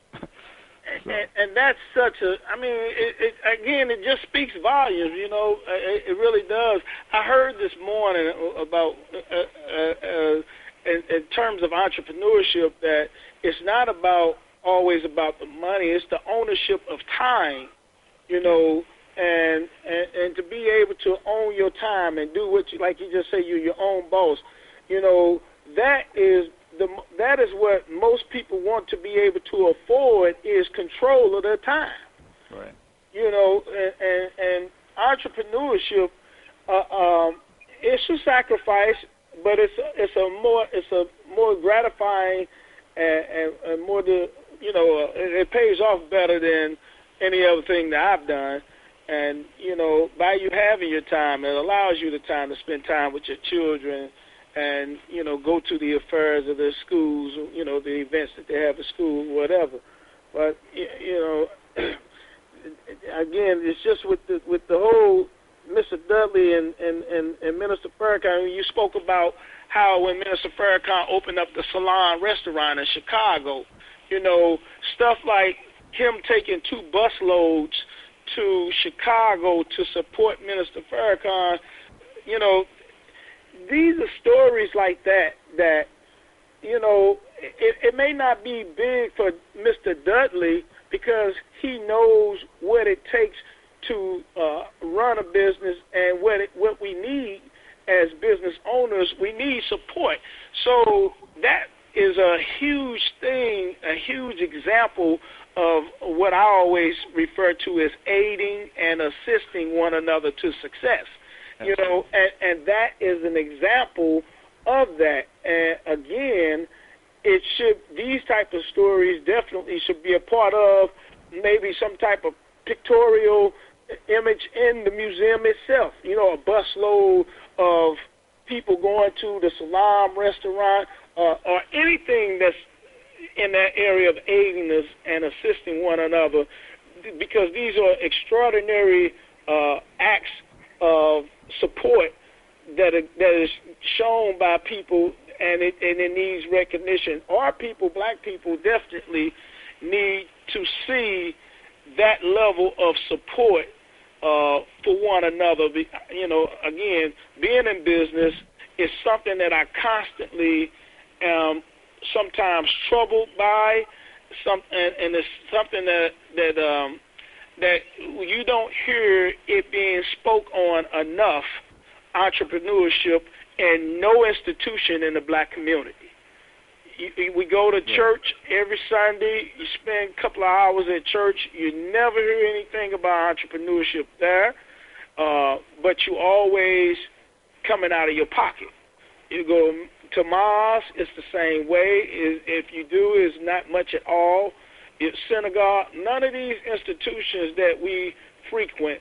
So. And that's such it just speaks volumes, it really does. I heard this morning about, in terms of entrepreneurship, that it's not always about the money, it's the ownership of time, and to be able to own your time and do what you, like you just say, you're your own boss, that is what most people want to be able to afford, is control of their time. Right. you know, and entrepreneurship, it's a sacrifice, but it's a more gratifying and more it pays off better than any other thing that I've done. And, you know, by you having your time, it allows you the time to spend time with your children and, you know, go to the affairs of their schools, you know, the events that they have at school, whatever. But, you know, again, it's just with the whole Mr. Dudley and Minister Farrakhan, you spoke about how when Minister Farrakhan opened up the Salon restaurant in Chicago, you know, stuff like him taking 2 busloads to Chicago to support Minister Farrakhan, you know, these are stories like that, you know, it may not be big for Mr. Dudley because he knows what it takes to run a business and what we need as business owners. We need support. So that is a huge thing, a huge example of what I always refer to as aiding and assisting one another to success. You know, and that is an example of that. And again, these type of stories definitely should be a part of maybe some type of pictorial image in the museum itself. You know, a busload of people going to the Salam restaurant or anything that's in that area of aiding us and assisting one another, because these are extraordinary acts of support that is shown by people, and it needs recognition. Our people, black people, definitely need to see that level of support for one another. You know, again, being in business is something that I constantly am sometimes troubled by, and it's something that you don't hear it being spoke on enough, entrepreneurship, and no institution in the black community. We go to church every Sunday. You spend a couple of hours at church. You never hear anything about entrepreneurship there, but you always coming out of your pocket. You go to mosque, it's the same way. If you do, it's not much at all. It's synagogue. None of these institutions that we frequent,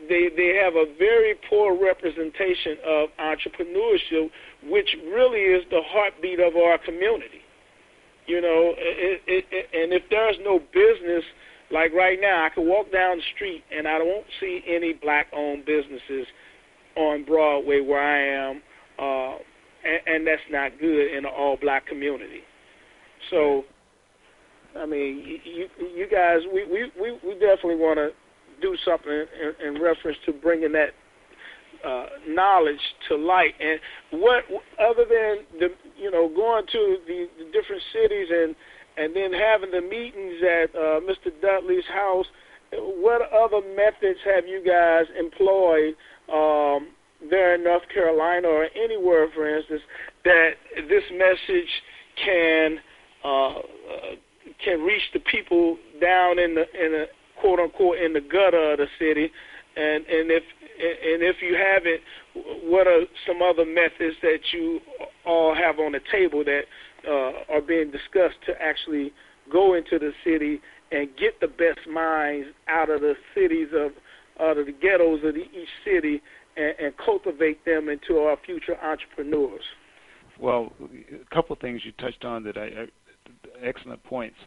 they have a very poor representation of entrepreneurship, which really is the heartbeat of our community. You know, and if there's no business, like right now, I can walk down the street and I won't see any black-owned businesses on Broadway where I am, and that's not good in an all-black community. So, I mean, you guys, we definitely want to do something in reference to bringing that knowledge to light. And what other than going to the different cities and then having the meetings at Mr. Dudley's house, what other methods have you guys employed there in North Carolina or anywhere, for instance, that this message can reach the people down in the quote unquote in the gutter of the city, and if you haven't, what are some other methods that you all have on the table that are being discussed to actually go into the city and get the best minds out of the cities out of the ghettos of each city and cultivate them into our future entrepreneurs? Well, a couple of things you touched on that excellent points.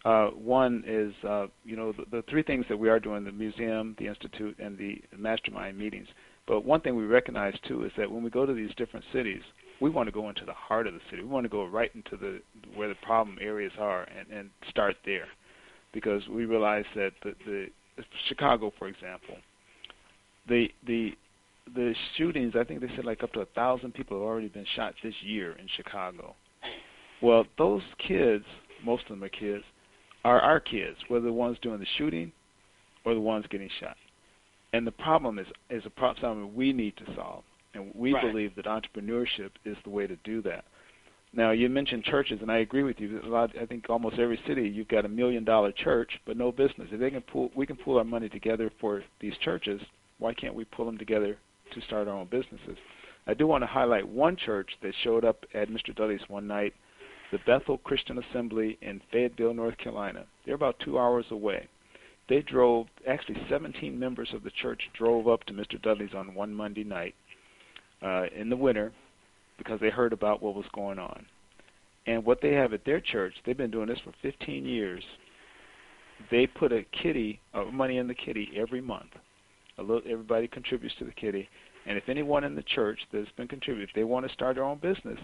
One is, the three things that we are doing, the museum, the institute, and the mastermind meetings. But one thing we recognize, too, is that when we go to these different cities, we want to go into the heart of the city. We want to go right into where the problem areas are and start there. Because we realize that the Chicago, for example, the shootings, I think they said like up to 1,000 people have already been shot this year in Chicago. Well, those kids, most of them are kids, are our kids, whether the ones doing the shooting or the ones getting shot. And the problem is a problem we need to solve. And we believe that entrepreneurship is the way to do that. Now, you mentioned churches, and I agree with you. I think almost every city you've got $1 million church, but no business. If we can pool our money together for these churches, why can't we pull them together to start our own businesses? I do want to highlight one church that showed up at Mr. Dudley's one night, the Bethel Christian Assembly in Fayetteville, North Carolina. They're about 2 hours away. They drove, actually 17 members of the church drove up to Mr. Dudley's on one Monday night in the winter because they heard about what was going on. And what they have at their church, they've been doing this for 15 years. They put a kitty, money in the kitty every month. Everybody contributes to the kitty. And if anyone in the church that's been contributing, if they want to start their own business,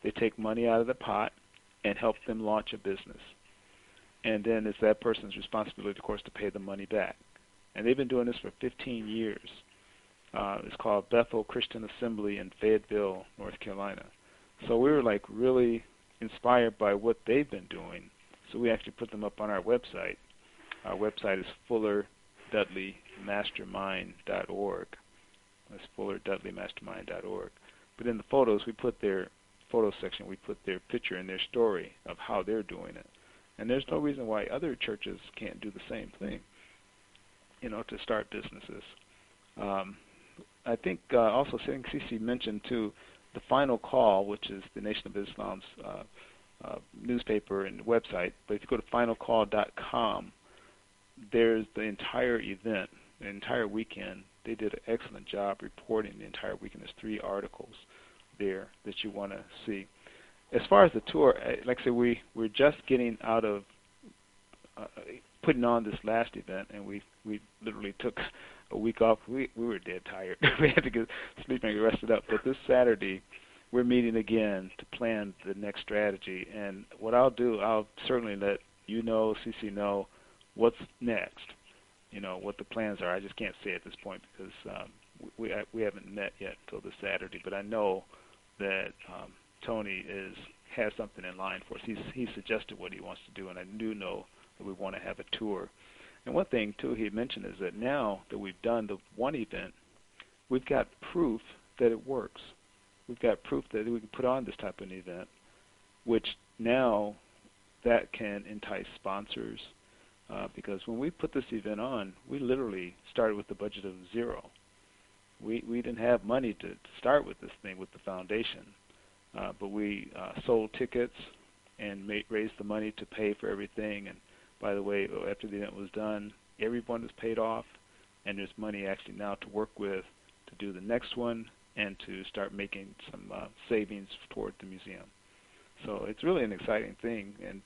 they take money out of the pot and help them launch a business. And then it's that person's responsibility, of course, to pay the money back. And they've been doing this for 15 years. It's called Bethel Christian Assembly in Fayetteville, North Carolina. So we were like really inspired by what they've been doing. So we actually put them up on our website. Our website is fullerdudleymastermind.org. That's fullerdudleymastermind.org. But in the photos, we put their photo section, we put their picture and their story of how they're doing it. And there's no reason why other churches can't do the same thing, to start businesses. I think also, CC mentioned too, the Final Call, which is the Nation of Islam's newspaper and website. But if you go to finalcall.com, there's the entire event, the entire weekend. They did an excellent job reporting the entire weekend. There's 3 articles there that you want to see. As far as the tour, like I said, we're just getting out of putting on this last event, and we literally took a week off. We were dead tired. We had to get sleep and get rested up. But this Saturday, we're meeting again to plan the next strategy. And what I'll do, I'll certainly let you know, CC know, what's next. What the plans are. I just can't say at this point because we haven't met yet until this Saturday. But I know that Tony has something in line for us. He suggested what he wants to do, and I do know that we want to have a tour. And one thing, too, he mentioned is that now that we've done the one event, we've got proof that it works. We've got proof that we can put on this type of an event, which now that can entice sponsors, because when we put this event on, we literally started with the budget of 0. We didn't have money to start with this thing with the foundation, but we sold tickets and raised the money to pay for everything. And by the way, after the event was done, everyone was paid off, and there's money actually now to work with to do the next one and to start making some savings toward the museum. So it's really an exciting thing, and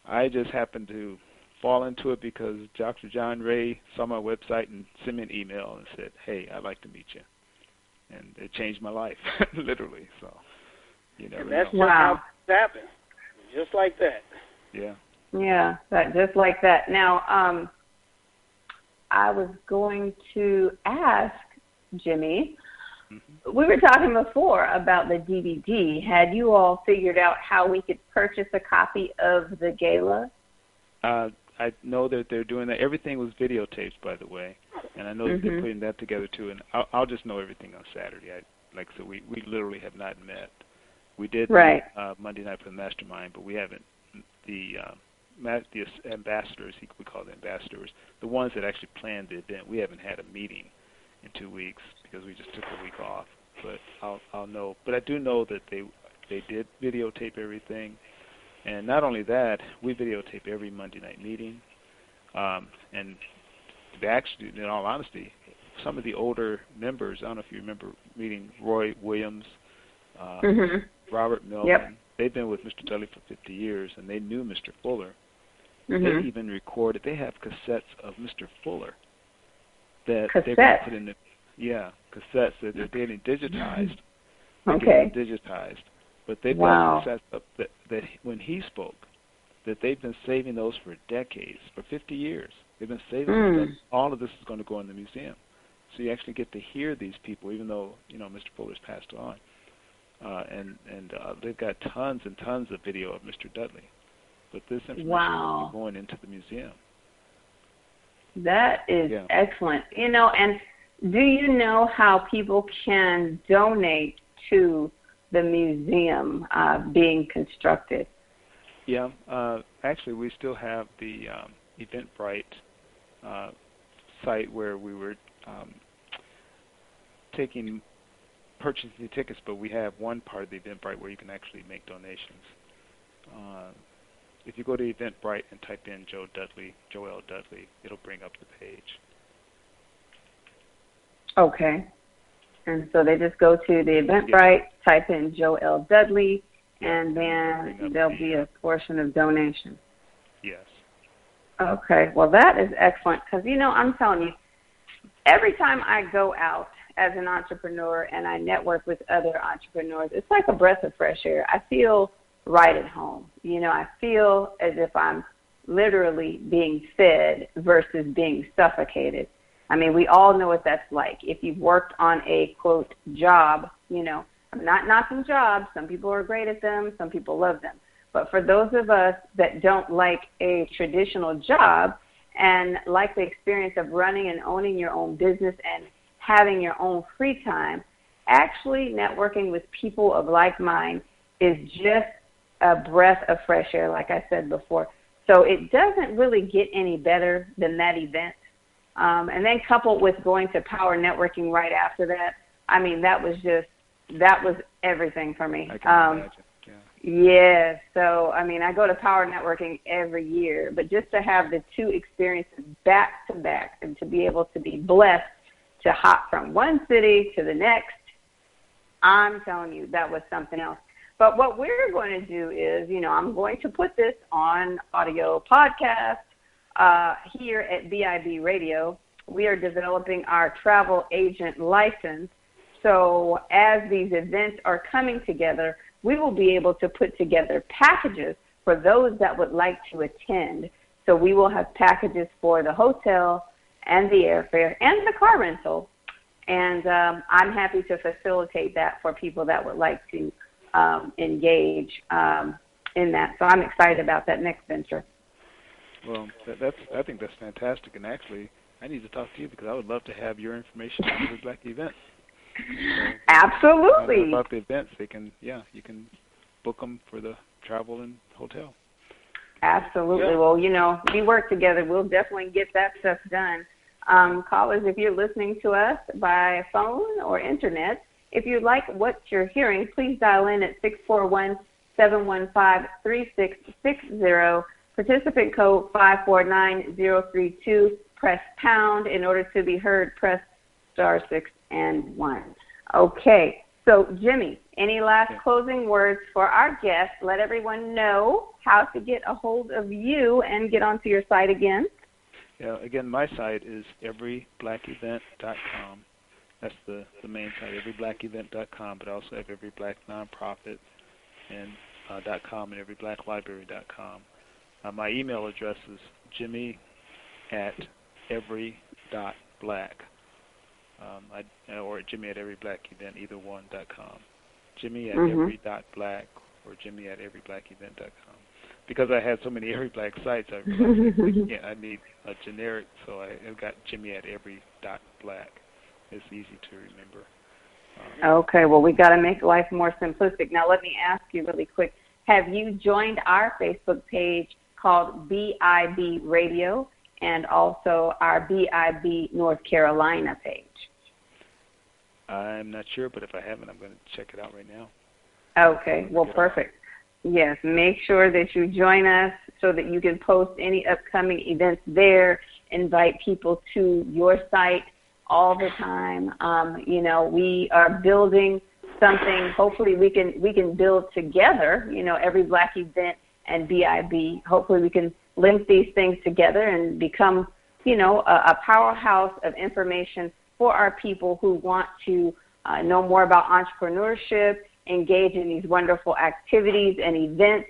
I just happened to fall into it because Dr. John Ray saw my website and sent me an email and said, "Hey, I'd like to meet you," and it changed my life, literally. So, that's how it happened, just like that. Yeah. Yeah, just like that. Now, I was going to ask Jimmy. Mm-hmm. We were talking before about the DVD. Had you all figured out how we could purchase a copy of the gala? I know that they're doing that. Everything was videotaped, by the way, and I know that they're putting that together too. And I'll just know everything on Saturday. Like I said, we literally have not met. We did Monday night for the mastermind, but we haven't. The ambassadors, we call them ambassadors, the ones that actually planned the event, we haven't had a meeting in 2 weeks because we just took a week off. But I'll know. But I do know that they did videotape everything. And not only that, we videotape every Monday night meeting. And actually, in all honesty, some of the older members, I don't know if you remember meeting Roy Williams, Robert Millman. They've been with Mr. Dudley for 50 years, and they knew Mr. Fuller. They even recorded. They have cassettes of Mr. Fuller that they're going to put in the cassettes that they're getting digitized. Digitized. But they've got cassettes up that when he spoke, that they've been saving those for decades, for 50 years. They've been saving them. All of this is going to go in the museum. So you actually get to hear these people, even though Mr. Fuller's passed on. And they've got tons and tons of video of Mr. Dudley. But this information will be going into the museum. That is excellent. And do you know how people can donate to the museum being constructed? Yeah, actually, we still have the Eventbrite site where we were purchasing tickets, but we have one part of the Eventbrite where you can actually make donations. If you go to Eventbrite and type in Joel Dudley, it'll bring up the page. Okay. And so they just go to the Eventbrite, type in Joel Dudley, and then there'll be a portion of donation. Yes. Okay. Well, that is excellent because, I'm telling you, every time I go out as an entrepreneur and I network with other entrepreneurs, it's like a breath of fresh air. I feel right at home. I feel as if I'm literally being fed versus being suffocated. I mean, we all know what that's like. If you've worked on a, quote, job, I'm not knocking jobs. Some people are great at them. Some people love them. But for those of us that don't like a traditional job and like the experience of running and owning your own business and having your own free time, actually networking with people of like mind is just a breath of fresh air, like I said before. So it doesn't really get any better than that event. And then coupled with going to PowerNetworking right after that, I mean, that was everything for me. I can imagine. Yeah, so, I mean, I go to PowerNetworking every year, but just to have the two experiences back to back and to be able to be blessed to hop from one city to the next, I'm telling you, that was something else. But what we're going to do is, I'm going to put this on audio podcast here at BIB Radio. We are developing our travel agent license. So as these events are coming together, we will be able to put together packages for those that would like to attend. So we will have packages for the hotel and the airfare and the car rental. And I'm happy to facilitate that for people that would like to engage in that. So I'm excited about that next venture. Well, I think that's fantastic. And actually, I need to talk to you because I would love to have your information on every Black event. So, absolutely. About the events, you can book them for the travel and hotel. Absolutely. Yeah. Well, we work together. We'll definitely get that stuff done. Callers, if you're listening to us by phone or internet, if you like what you're hearing, please dial in at 641-715-3660. Participant code 549032. Press pound. In order to be heard, press star 6 and 1. Okay. So, Jimmy, any last closing words for our guests? Let everyone know how to get a hold of you and get onto your site again. Yeah, again, my site is everyblackevent.com. That's the main site, everyblackevent.com, but I also have Every Black Nonprofit and .com and everyblacklibrary.com. My email address is jimmy@every.black. Or jimmy@everyblackevent, either one, .com. Jimmy@every.black or jimmy@everyblackevent.com. Because I had so many Every Black sites, I realized I need a generic, so I've got jimmy@every.black. It's easy to remember. Okay, well, we got to make life more simplistic. Now, let me ask you really quick. Have you joined our Facebook page called BIB Radio and also our BIB North Carolina page? I'm not sure, but if I haven't, I'm going to check it out right now. Okay, well, perfect. Yes, make sure that you join us so that you can post any upcoming events there, invite people to your site all the time. We are building something. Hopefully we can build together, Every Black Event and BIB. Hopefully we can link these things together and become, a powerhouse of information for our people who want to know more about entrepreneurship, engage in these wonderful activities and events,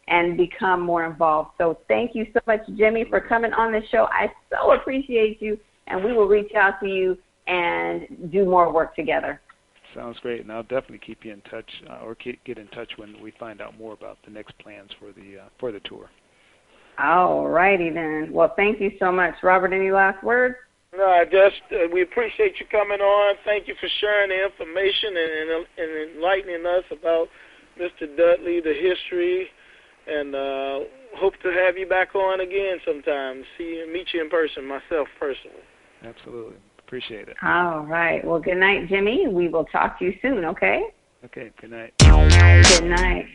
and become more involved. So thank you so much, Jimmy, for coming on the show. I so appreciate you, and we will reach out to you and do more work together. Sounds great, and I'll definitely keep you in touch, or get in touch when we find out more about the next plans for the tour. All righty then. Well, thank you so much. Robert, any last words? No, we appreciate you coming on. Thank you for sharing the information and enlightening us about Mr. Dudley, the history, and hope to have you back on again sometime. Meet you in person, myself personally. Absolutely. Appreciate it. All right. Well, good night, Jimmy. We will talk to you soon, okay? Okay, good night. Good night.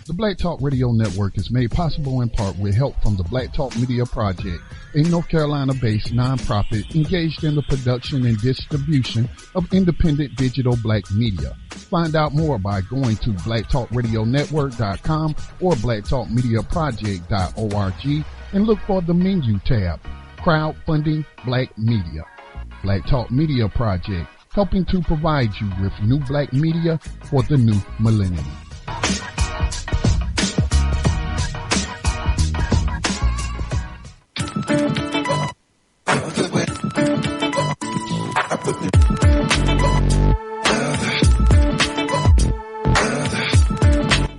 The Black Talk Radio Network is made possible in part with help from the Black Talk Media Project, a North Carolina-based nonprofit engaged in the production and distribution of independent digital black media. Find out more by going to blacktalkradionetwork.com or blacktalkmediaproject.org and look for the menu tab, Crowdfunding Black Media. Black Talk Media Project, helping to provide you with new black media for the new millennium.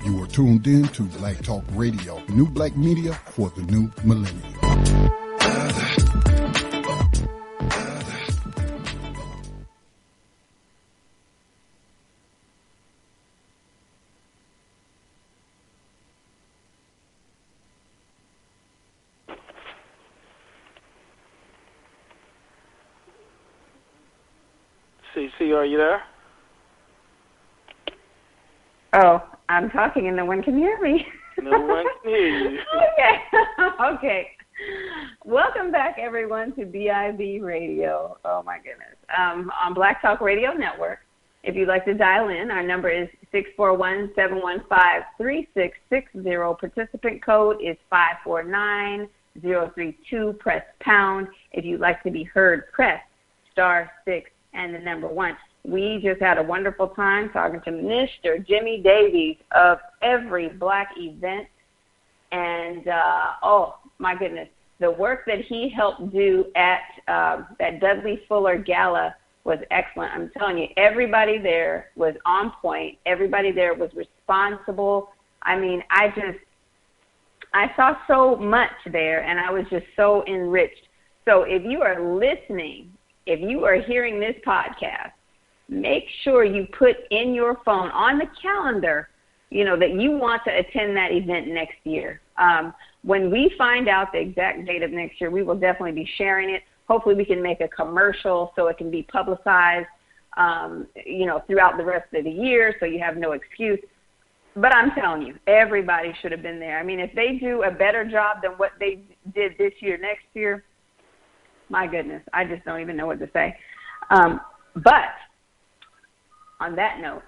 You are tuned in to Black Talk Radio, new black media for the new millennium. CC, are you there? Oh, I'm talking and no one can hear me. No one can hear you. Okay. Welcome back, everyone, to BIB Radio. Oh, my goodness. On Black Talk Radio Network. If you'd like to dial in, our number is 641-715-3660. Participant code is 549032. Press pound. If you'd like to be heard, press *6 and the number 1. We just had a wonderful time talking to Mr. Jimmy Davies of every black event. And, oh, my goodness, the work that he helped do at that Dudley Fuller Gala was excellent. I'm telling you, everybody there was on point. Everybody there was responsible. I mean, I saw so much there, and I was just so enriched. So if you are listening, if you are hearing this podcast, make sure you put in your phone on the calendar, that you want to attend that event next year. When we find out the exact date of next year, we will definitely be sharing it. Hopefully we can make a commercial so it can be publicized, throughout the rest of the year so you have no excuse. But I'm telling you, everybody should have been there. I mean, if they do a better job than what they did this year, next year, my goodness, I just don't even know what to say. But on that note,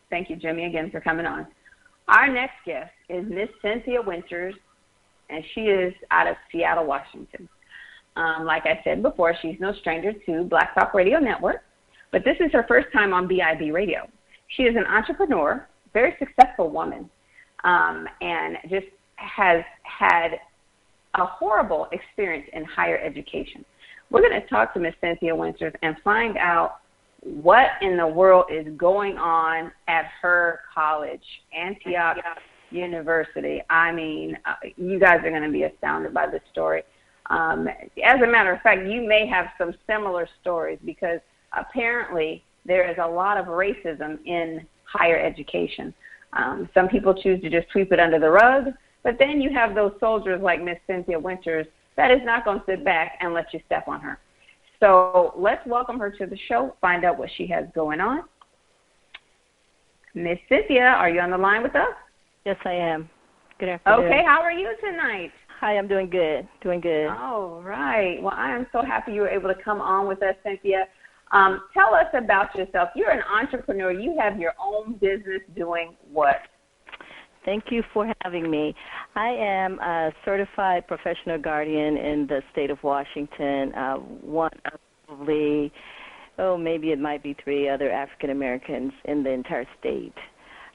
thank you, Jimmy, again for coming on. Our next guest is Miss Cynthia Winters, and she is out of Seattle, Washington. Like I said before, she's no stranger to Black Talk Radio Network, but this is her first time on BIB Radio. She is an entrepreneur, very successful woman, and just has had a horrible experience in higher education. We're going to talk to Miss Cynthia Winters and find out what in the world is going on at her college, Antioch University. I mean, you guys are going to be astounded by this story. As a matter of fact, you may have some similar stories because apparently there is a lot of racism in higher education. Some people choose to just sweep it under the rug, but then you have those soldiers like Miss Cynthia Winters that is not going to sit back and let you step on her. So let's welcome her to the show, find out what she has going on. Miss Cynthia, are you on the line with us? Yes, I am. Good afternoon. Okay, how are you tonight? Hi, I'm doing good. All right. Well, I am so happy you were able to come on with us, Cynthia. Tell us about yourself. You're an entrepreneur. You have your own business doing what? Thank you for having me. I am a certified professional guardian in the state of Washington, one of probably, maybe it might be 3 other African Americans in the entire state.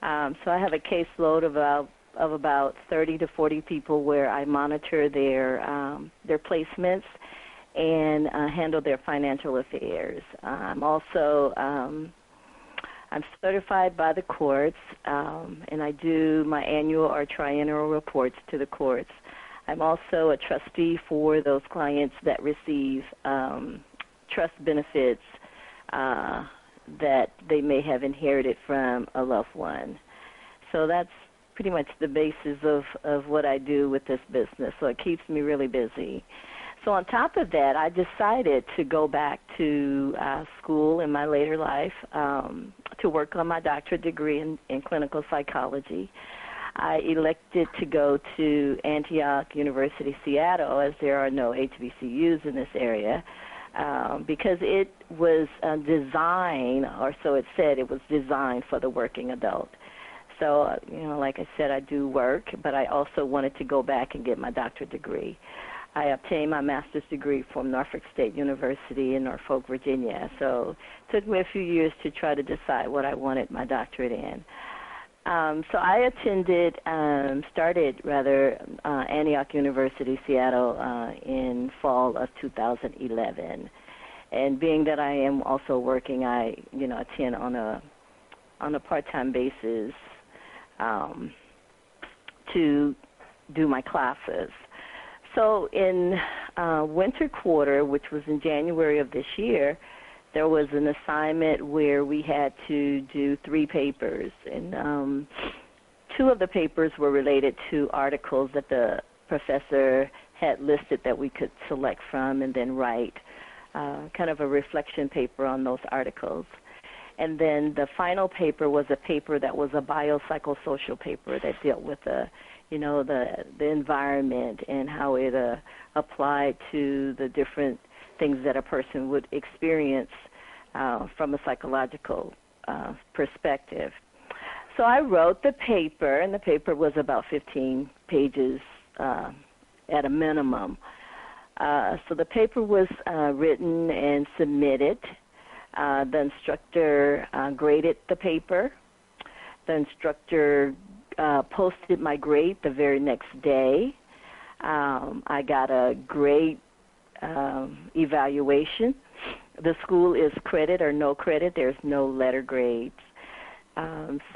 So I have a caseload of about 30 to 40 people where I monitor their placements and handle their financial affairs. I'm certified by the courts, and I do my annual or triennial reports to the courts. I'm also a trustee for those clients that receive trust benefits that they may have inherited from a loved one. So that's pretty much the basis of what I do with this business. So it keeps me really busy. So on top of that, I decided to go back to school in my later life to work on my doctorate degree in clinical psychology. I elected to go to Antioch University, Seattle, as there are no HBCUs in this area, because it was designed, or so it said, it was designed for the working adult. So, like I said, I do work, but I also wanted to go back and get my doctorate degree. I obtained my master's degree from Norfolk State University in Norfolk, Virginia. So it took me a few years to try to decide what I wanted my doctorate in. So I started Antioch University, Seattle, in fall of 2011. And being that I am also working, I attend on a part-time basis to do my classes. So in winter quarter, which was in January of this year, there was an assignment where we had to do 3 papers, and 2 of the papers were related to articles that the professor had listed that we could select from and then write kind of a reflection paper on those articles. And then the final paper was a paper that was a biopsychosocial paper that dealt with the environment and how it applied to the different things that a person would experience from a psychological perspective. So I wrote the paper, and the paper was about 15 pages at a minimum. So the paper was written and submitted. The instructor graded the paper. The instructor posted my grade the very next day. I got a great evaluation. The school is credit or no credit. There's no letter grades.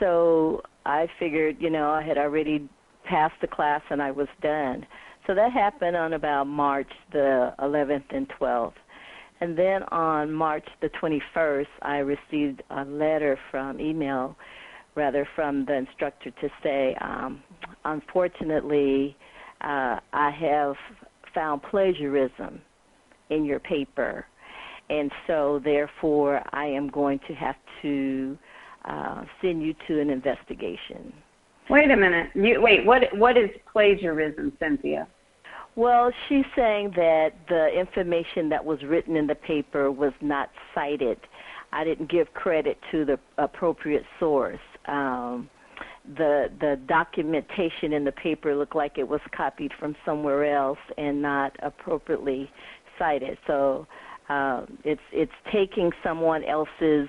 So I figured, I had already passed the class and I was done. So that happened on about March the 11th and 12th. And then on March the 21st, I received a letter from the instructor to say, unfortunately, I have found plagiarism in your paper, and so therefore I am going to have to send you to an investigation. Wait a minute. What is plagiarism, Cynthia? Well, she's saying that the information that was written in the paper was not cited. I didn't give credit to the appropriate source. The documentation in the paper looked like it was copied from somewhere else and not appropriately cited. So it's taking someone else's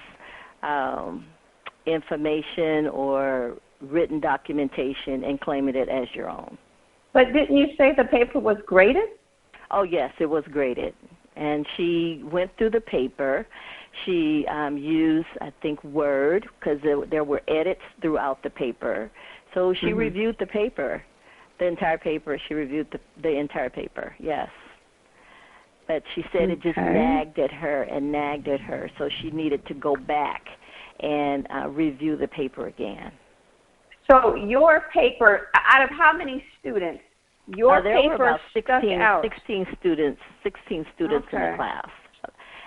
information or written documentation and claiming it as your own. But didn't you say the paper was graded? Oh, yes, it was graded. And she went through the paper. She used, I think, Word, because there were edits throughout the paper. So she reviewed the paper, the entire paper. She reviewed the entire paper, yes. But she said it just nagged at her, so she needed to go back and review the paper again. So your paper, out of how many students? Your there paper were about 16 students in the class.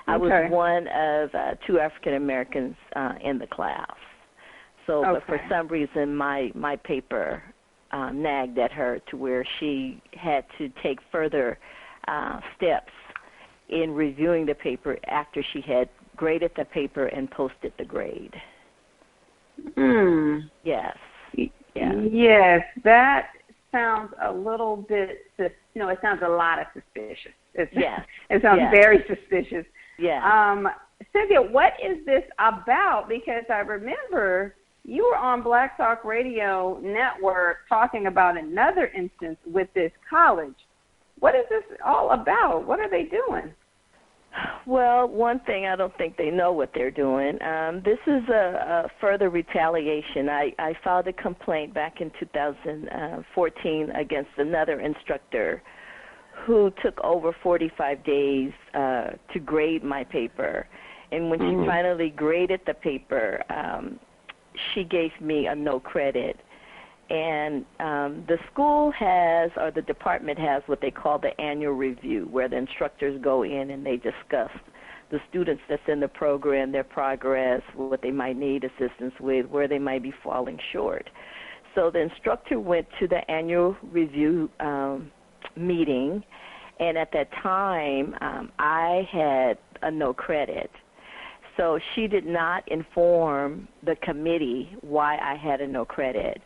I was one of 2 African Americans in the class. So, but for some reason, my paper nagged at her to where she had to take further steps in reviewing the paper after she had graded the paper and posted the grade. Yes. Yeah. Yes, that sounds a little bit, it sounds a lot of suspicious. It sounds very suspicious. Yeah. Cynthia, what is this about? Because I remember, you were on Black Talk Radio Network talking about another instance with this college. What is this all about? What are they doing? Well, one thing, I don't think they know what they're doing. This is a further retaliation. I filed a complaint back in 2014 against another instructor who took over 45 days to grade my paper. And when she finally graded the paper, she gave me a no credit. And the school has, or the department has, what they call the annual review, where the instructors go in and they discuss the students that's in the program, their progress, what they might need assistance with, where they might be falling short. So the instructor went to the annual review meeting, and at that time I had a no credit. So she did not inform the committee why I had a no credit.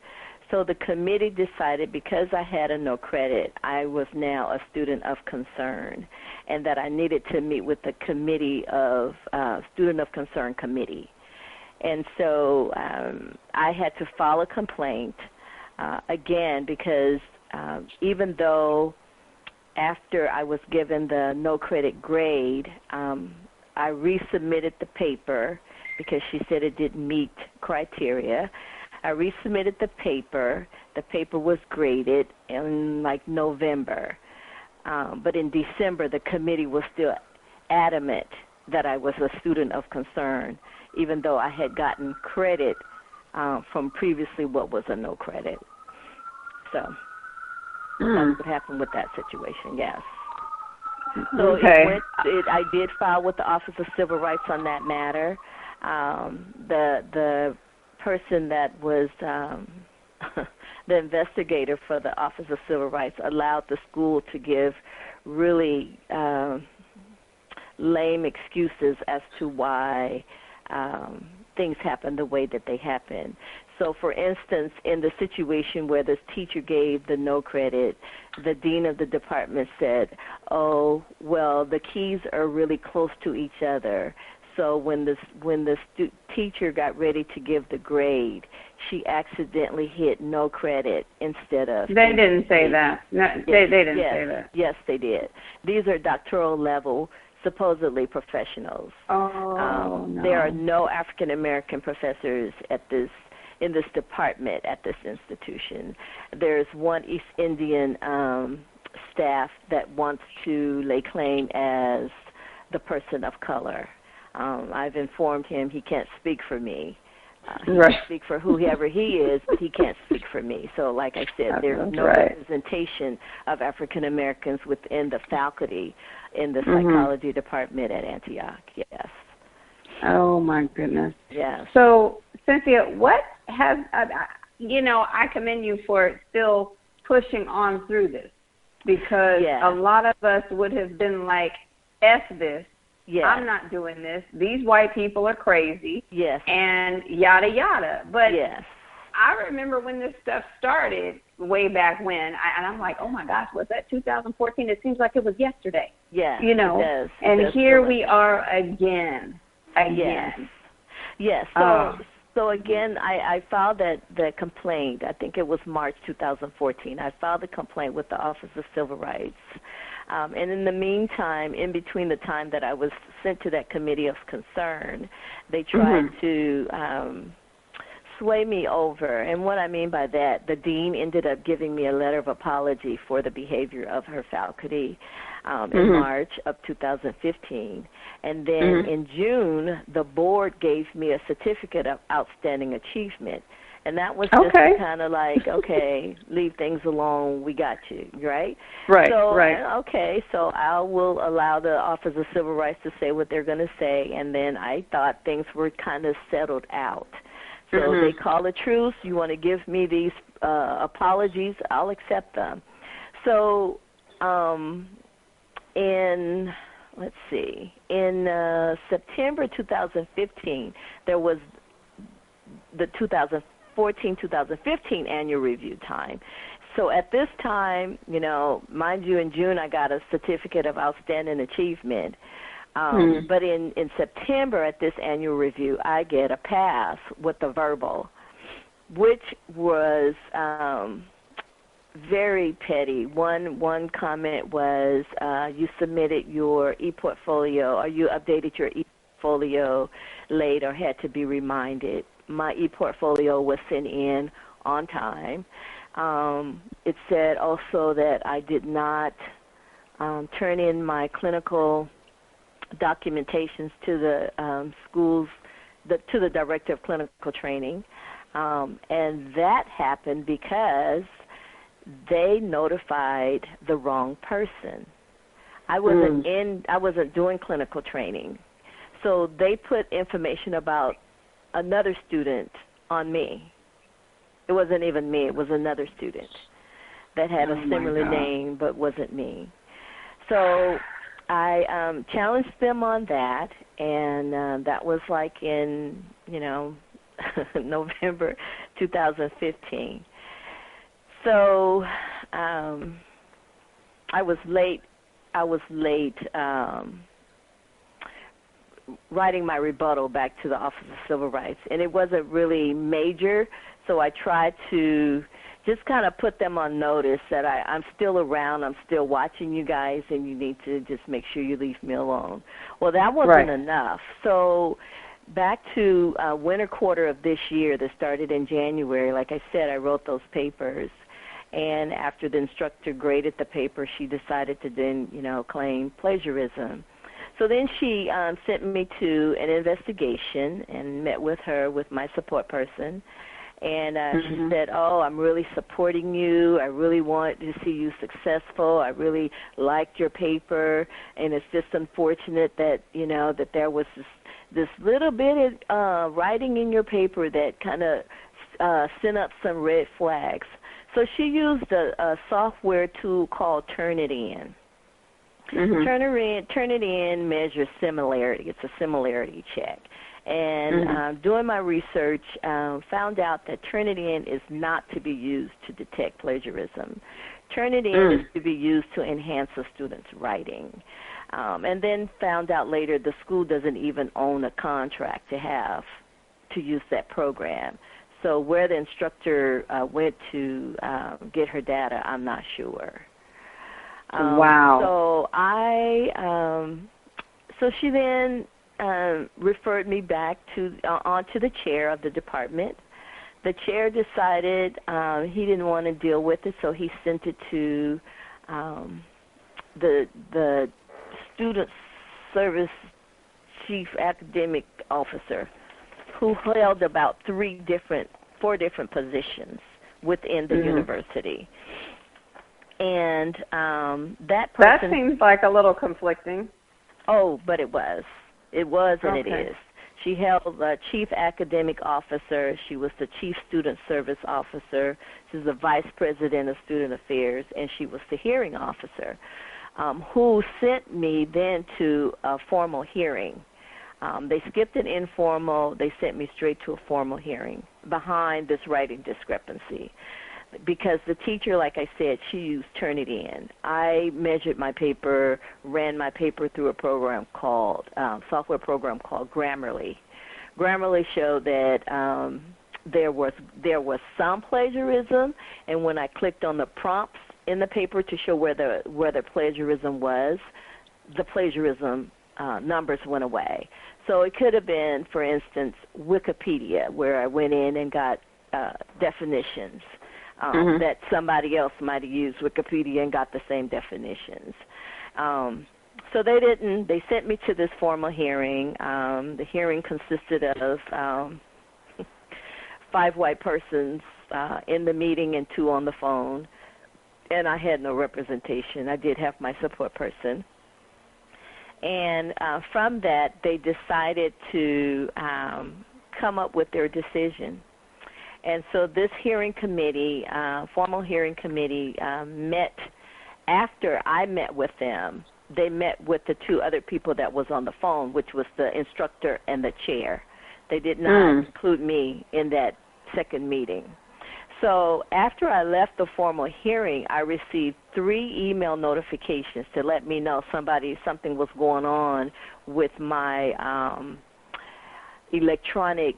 So the committee decided because I had a no credit, I was now a student of concern, and that I needed to meet with the committee of student of concern committee. And so I had to file a complaint again because even though after I was given the no credit grade, I resubmitted the paper because she said it didn't meet criteria. I resubmitted the paper. The paper was graded in like November. But in December, the committee was still adamant that I was a student of concern, even though I had gotten credit from previously what was a no credit. So that's what happened with that situation, yes. So I did file with the Office of Civil Rights on that matter. The person that was the investigator for the Office of Civil Rights allowed the school to give really lame excuses as to why things happened the way that they happened. So, for instance, in the situation where this teacher gave the no credit, the dean of the department said, oh, well, the keys are really close to each other. So when the teacher got ready to give the grade, she accidentally hit no credit instead of... They didn't say that. No, they didn't say that. Yes, they did. These are doctoral level, supposedly professionals. Oh, no. There are no African-American professors in this department at this institution. There's one East Indian staff that wants to lay claim as the person of color. I've informed him he can't speak for me. He can speak for whoever he is, but he can't speak for me. So, like I said, there's no representation of African Americans within the faculty in the psychology department at Antioch. Yes. Oh my goodness. Yes. So, Cynthia, what has I commend you for still pushing on through this, because a lot of us would have been like, F this. Yes. I'm not doing this. These white people are crazy. Yes. And yada, yada. But yes. I remember when this stuff started way back when, and I'm like, oh, my gosh, was that 2014? It seems like it was yesterday. Yes, it does. And here we are again. Yes. So again, I filed the complaint. I think it was March 2014. I filed the complaint with the Office of Civil Rights. And in the meantime, in between the time that I was sent to that committee of concern, they tried to sway me over. And what I mean by that, the dean ended up giving me a letter of apology for the behavior of her faculty in March of 2015. And then in June, the board gave me a certificate of outstanding achievement. And that was just kind of like, okay, leave things alone. We got you, right? Okay, so I will allow the Office of Civil Rights to say what they're going to say. And then I thought things were kind of settled out. So they call a truce. You want to give me these apologies? I'll accept them. So in September 2015, there was the 2014-2015 annual review time. So at this time, mind you, in June I got a certificate of outstanding achievement. But in September at this annual review, I get a pass with the verbal. which was very petty. One comment was you submitted your e-portfolio, or you updated your e-portfolio late or had to be reminded. My e-portfolio was sent in on time. It said also that I did not turn in my clinical documentations to the schools, to the director of clinical training, and that happened because they notified the wrong person. I wasn't doing clinical training, so they put information about another student on me. It wasn't even me. It was another student that had a similar name but wasn't me. So I challenged them on that, and that was like in, November 2015. So I was late writing my rebuttal back to the Office of Civil Rights, and it wasn't really major, so I tried to just kind of put them on notice that I'm still around, I'm still watching you guys, and you need to just make sure you leave me alone. Well, that wasn't enough. So back to winter quarter of this year that started in January, like I said, I wrote those papers. And after the instructor graded the paper, she decided to then, claim plagiarism. So then she sent me to an investigation and met with her, with my support person. And she said, I'm really supporting you. I really want to see you successful. I really liked your paper. And it's just unfortunate that, that there was this little bit of writing in your paper that kind of sent up some red flags. So she used a software tool called Turnitin. Turnitin measures similarity. It's a similarity check. And doing my research, found out that Turnitin is not to be used to detect plagiarism. Turnitin is to be used to enhance a student's writing. And then found out later the school doesn't even own a contract to use that program. So where the instructor went to get her data, I'm not sure. Wow. So she then referred me back onto the chair of the department. The chair decided he didn't want to deal with it, so he sent it to the student service chief academic officer, who held about four different positions within the university. And that person... That seems like a little conflicting. Oh, but it was. It was and it is. She held the chief academic officer. She was the chief student service officer. She was the vice president of student affairs, and she was the hearing officer, who sent me then to a formal hearing. They skipped an informal. They sent me straight to a formal hearing behind this writing discrepancy. Because the teacher, like I said, she used Turnitin. I measured my paper, ran my paper through a program called, software program called Grammarly. Grammarly showed that there was some plagiarism, and when I clicked on the prompts in the paper to show where the plagiarism was, the plagiarism numbers went away. So it could have been, for instance, Wikipedia, where I went in and got definitions. That somebody else might have used Wikipedia and got the same definitions. So they didn't. They sent me to this formal hearing. The hearing consisted of 5 white persons in the meeting and 2 on the phone, and I had no representation. I did have my support person. And from that, they decided to come up with their decision. And so this hearing committee, formal hearing committee, met after I met with them. They met with the 2 other people that was on the phone, which was the instructor and the chair. They did not include me in that second meeting. So after I left the formal hearing, I received 3 email notifications to let me know something was going on with my electronic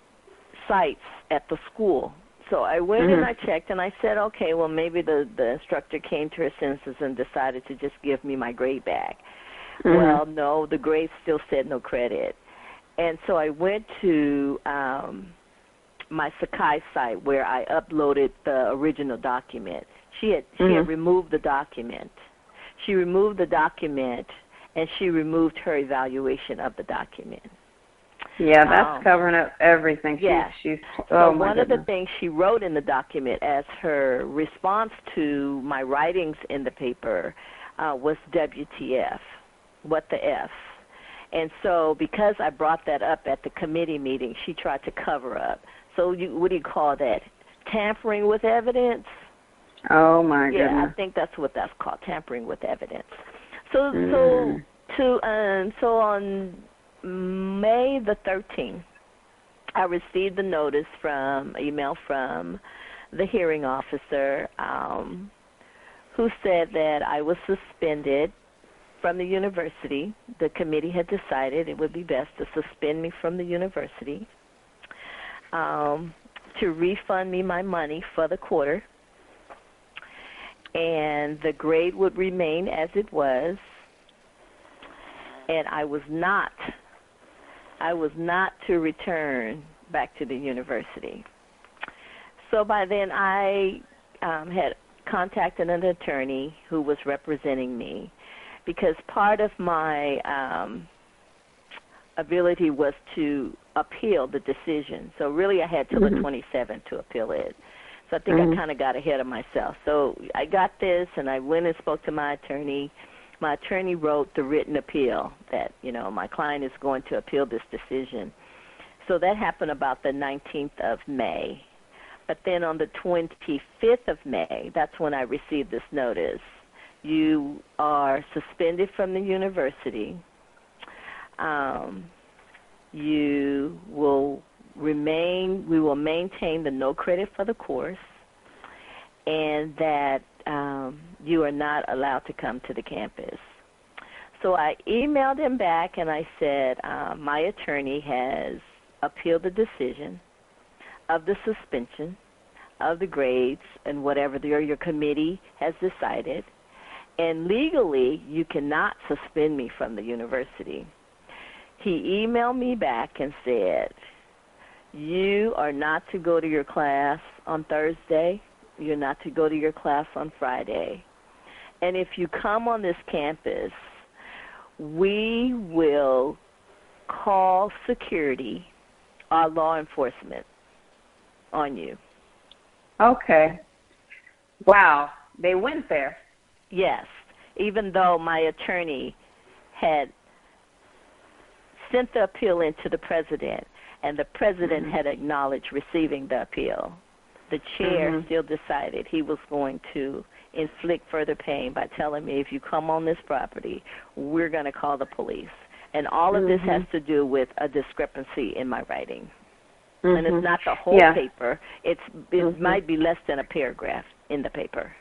sites at the school. So I went and I checked, and I said, okay, well, maybe the instructor came to her senses and decided to just give me my grade back. Well, no, the grade still said no credit. And so I went to my Sakai site where I uploaded the original document. She had removed the document. She removed the document, and she removed her evaluation of the document. Yeah, that's covering up everything. Yeah. She's so one of the things she wrote in the document as her response to my writings in the paper was WTF, what the F. And so because I brought that up at the committee meeting, she tried to cover up. So what do you call that? Tampering with evidence? Oh, my goodness. Yeah, I think that's what that's called, tampering with evidence. So on May the 13th, I received the email from the hearing officer who said that I was suspended from the university. The committee had decided it would be best to suspend me from the university, to refund me my money for the quarter, and the grade would remain as it was, and I was not to return back to the university. So by then I had contacted an attorney who was representing me, because part of my ability was to appeal the decision. So really I had till the 27th to appeal it. So I think I kind of got ahead of myself. So I got this, and I went and spoke to my attorney. My attorney wrote the written appeal that, my client is going to appeal this decision. So that happened about the 19th of May. But then on the 25th of May, that's when I received this notice. You are suspended from the university. We will maintain the no credit for the course, and that you are not allowed to come to the campus. So I emailed him back and I said, my attorney has appealed the decision of the suspension of the grades and whatever your committee has decided, and legally you cannot suspend me from the university. He emailed me back and said, you are not to go to your class on Thursday. You're not to go to your class on Friday. And if you come on this campus, we will call security or law enforcement on you. Okay. Wow. They went there. Yes. Even though my attorney had sent the appeal in to the president, and the president had acknowledged receiving the appeal, the chair still decided he was going to inflict further pain by telling me, if you come on this property, we're going to call the police. And all of this has to do with a discrepancy in my writing. And it's not the whole paper. It might be less than a paragraph in the paper.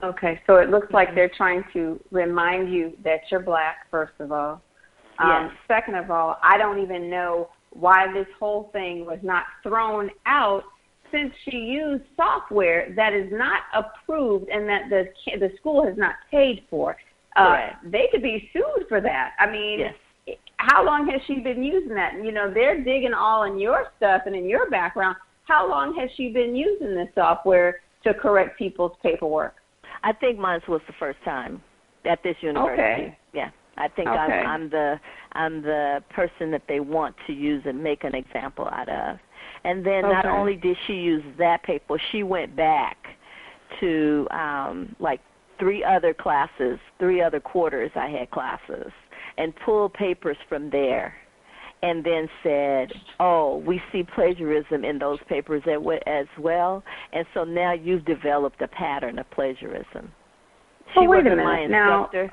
Okay, so it looks like they're trying to remind you that you're black, first of all. Yes. Second of all, I don't even know why this whole thing was not thrown out, since she used software that is not approved and that the school has not paid for. They could be sued for that. I mean, how long has she been using that? They're digging all in your stuff and in your background. How long has she been using this software to correct people's paperwork? I think mine was the first time at this university. Okay. Yeah. I think I'm the person that they want to use and make an example out of. And then not only did she use that paper, she went back to like 3 other quarters I had classes, and pulled papers from there, and then said, we see plagiarism in those papers as well, and so now you've developed a pattern of plagiarism. She wait a wasn't minute. my instructor.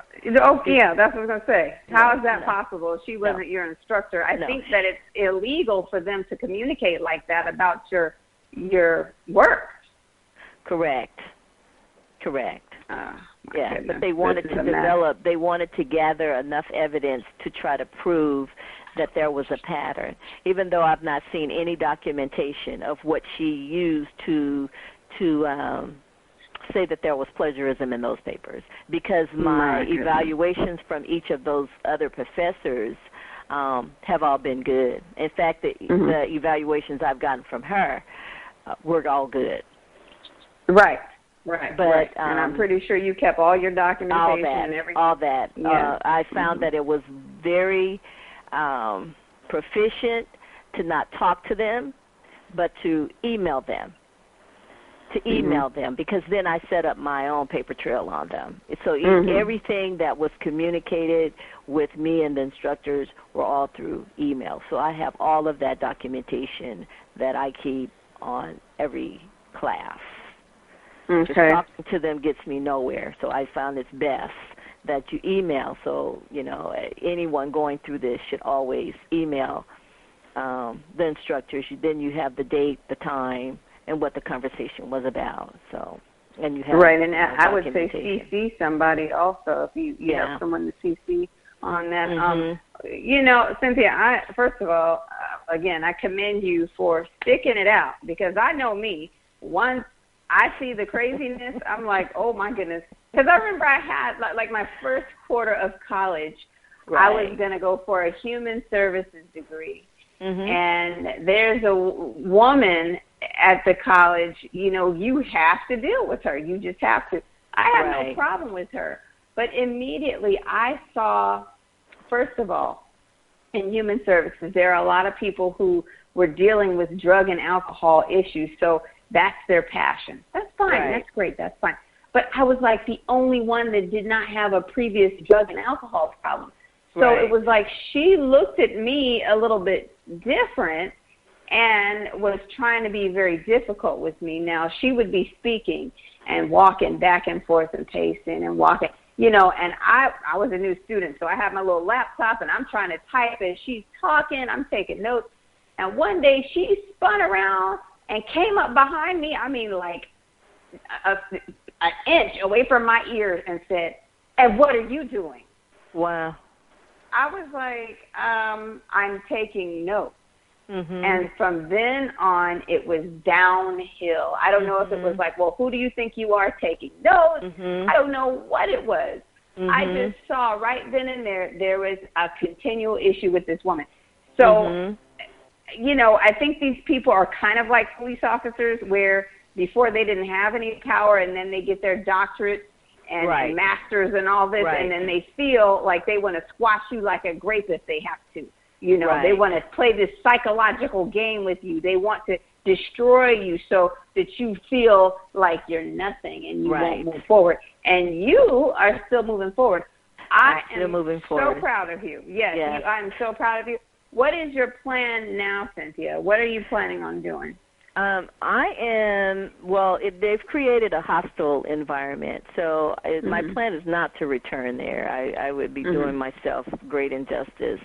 Yeah, that's what I was going to say. How is that possible? She wasn't your instructor. I think that it's illegal for them to communicate like that about your work. Correct. Goodness. But they wanted to gather enough evidence to try to prove that there was a pattern, even though I've not seen any documentation of what she used to say that there was plagiarism in those papers, because my evaluations from each of those other professors have all been good. In fact, the evaluations I've gotten from her were all good. Right. But and I'm pretty sure you kept all your documentation and everything. All that. Yeah. I found that it was very proficient to not talk to them, but to email them. Because then I set up my own paper trail on them. So everything that was communicated with me and the instructors were all through email. So I have all of that documentation that I keep on every class. Okay. Just talking to them gets me nowhere. So I found it's best that you email. So, anyone going through this should always email the instructors. Then you have the date, the time, and what the conversation was about. So, and you have and I would say CC somebody also if you have someone to CC on that. Cynthia, first of all, again, I commend you for sticking it out, because I know me. Once I see the craziness, I'm like, oh my goodness. Because I remember I had like my first quarter of college, I was going to go for a human services degree. And there's a woman at the college, you have to deal with her. You just have to. I have no problem with her. But immediately I saw, first of all, in human services, there are a lot of people who were dealing with drug and alcohol issues. So that's their passion. That's fine. That's great. That's fine. But I was like the only one that did not have a previous drug and alcohol problem. So it was like she looked at me a little bit different and was trying to be very difficult with me. Now, she would be speaking and walking back and forth and pacing and walking, and I was a new student, so I had my little laptop and I'm trying to type as she's talking. I'm taking notes. And one day she spun around and came up behind me, like an inch away from my ears, and said, "And what are you doing?" Wow. I was like, I'm taking notes. And from then on, it was downhill. I don't know if it was like, well, who do you think you are taking notes? I don't know what it was. I just saw right then and there was a continual issue with this woman. So, I think these people are kind of like police officers, where before they didn't have any power, and then they get their doctorate and masters and all this, and then they feel like they want to squash you like a grape if they have to. They want to play this psychological game with you. They want to destroy you so that you feel like you're nothing and you won't move forward. And you are still moving forward. I am moving forward. So proud of you. Yes. I'm so proud of you. What is your plan now, Cynthia? What are you planning on doing? They've created a hostile environment, so my plan is not to return there. I would be doing myself great injustice.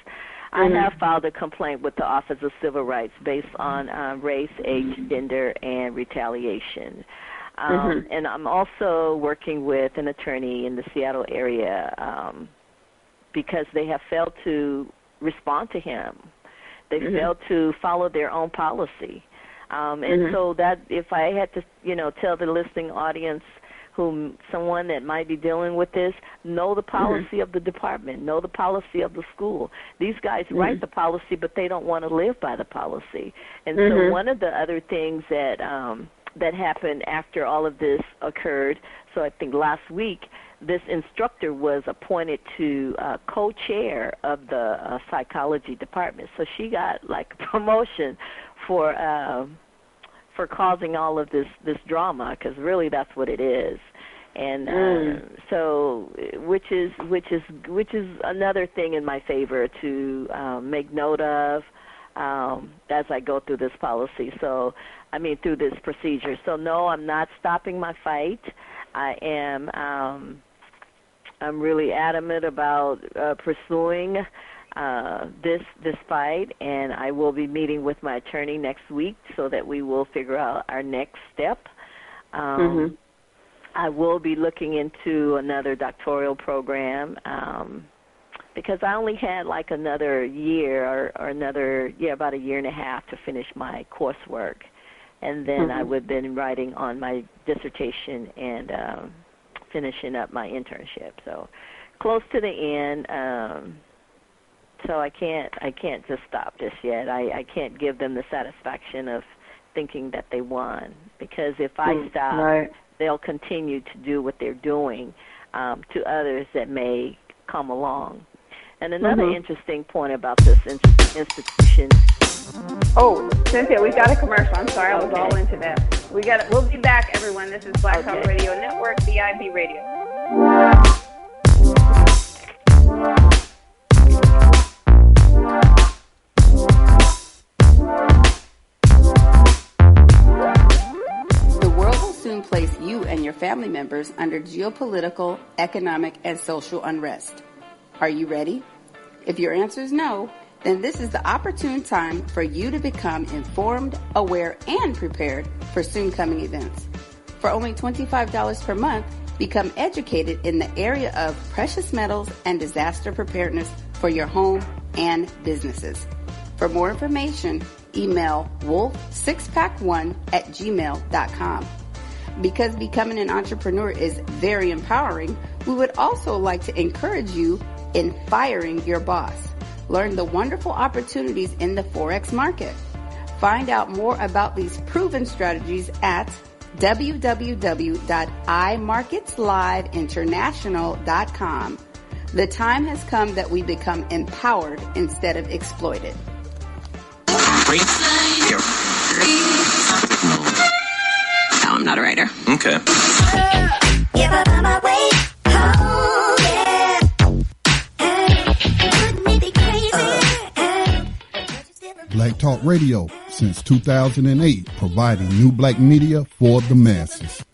I have filed a complaint with the Office of Civil Rights based on race, age, gender, and retaliation. And I'm also working with an attorney in the Seattle area because they have failed to respond to him. They failed to follow their own policy. And so that if I had to, tell the listening audience someone that might be dealing with this, know the policy of the department, know the policy of the school. These guys write the policy, but they don't want to live by the policy. And so one of the other things that happened after all of this occurred, so I think last week, this instructor was appointed to co-chair of the psychology department. So she got like a promotion for causing all of this drama, because really that's what it is. And so which is another thing in my favor to make note of as I go through this policy. So through this procedure. So no, I'm not stopping my fight. I'm really adamant about pursuing this fight, and I will be meeting with my attorney next week so that we will figure out our next step. I will be looking into another doctoral program because I only had like another year or about a year and a half to finish my coursework. And then I would have been writing on my dissertation and finishing up my internship. So close to the end. So I can't just stop this yet. I can't give them the satisfaction of thinking that they won, because if I stop, they'll continue to do what they're doing to others that may come along. And another interesting point about this institution. Oh, Cynthia, we got a commercial. I'm sorry, I was all into that. We'll be back, everyone. This is Black Talk Radio Network, BIB Radio. The world will soon place you and your family members under geopolitical, economic, and social unrest. Are you ready? If your answer is no, then this is the opportune time for you to become informed, aware, and prepared for soon coming events. For only $25 per month, become educated in the area of precious metals and disaster preparedness for your home and businesses. For more information, email wolf6pack1@gmail.com. Because becoming an entrepreneur is very empowering, we would also like to encourage you in firing your boss. Learn the wonderful opportunities in the Forex market. Find out more about these proven strategies at www.imarketsliveinternational.com. The time has come that we become empowered instead of exploited. No, I'm not a writer. Okay. Black Talk Radio since 2008, providing new black media for the masses.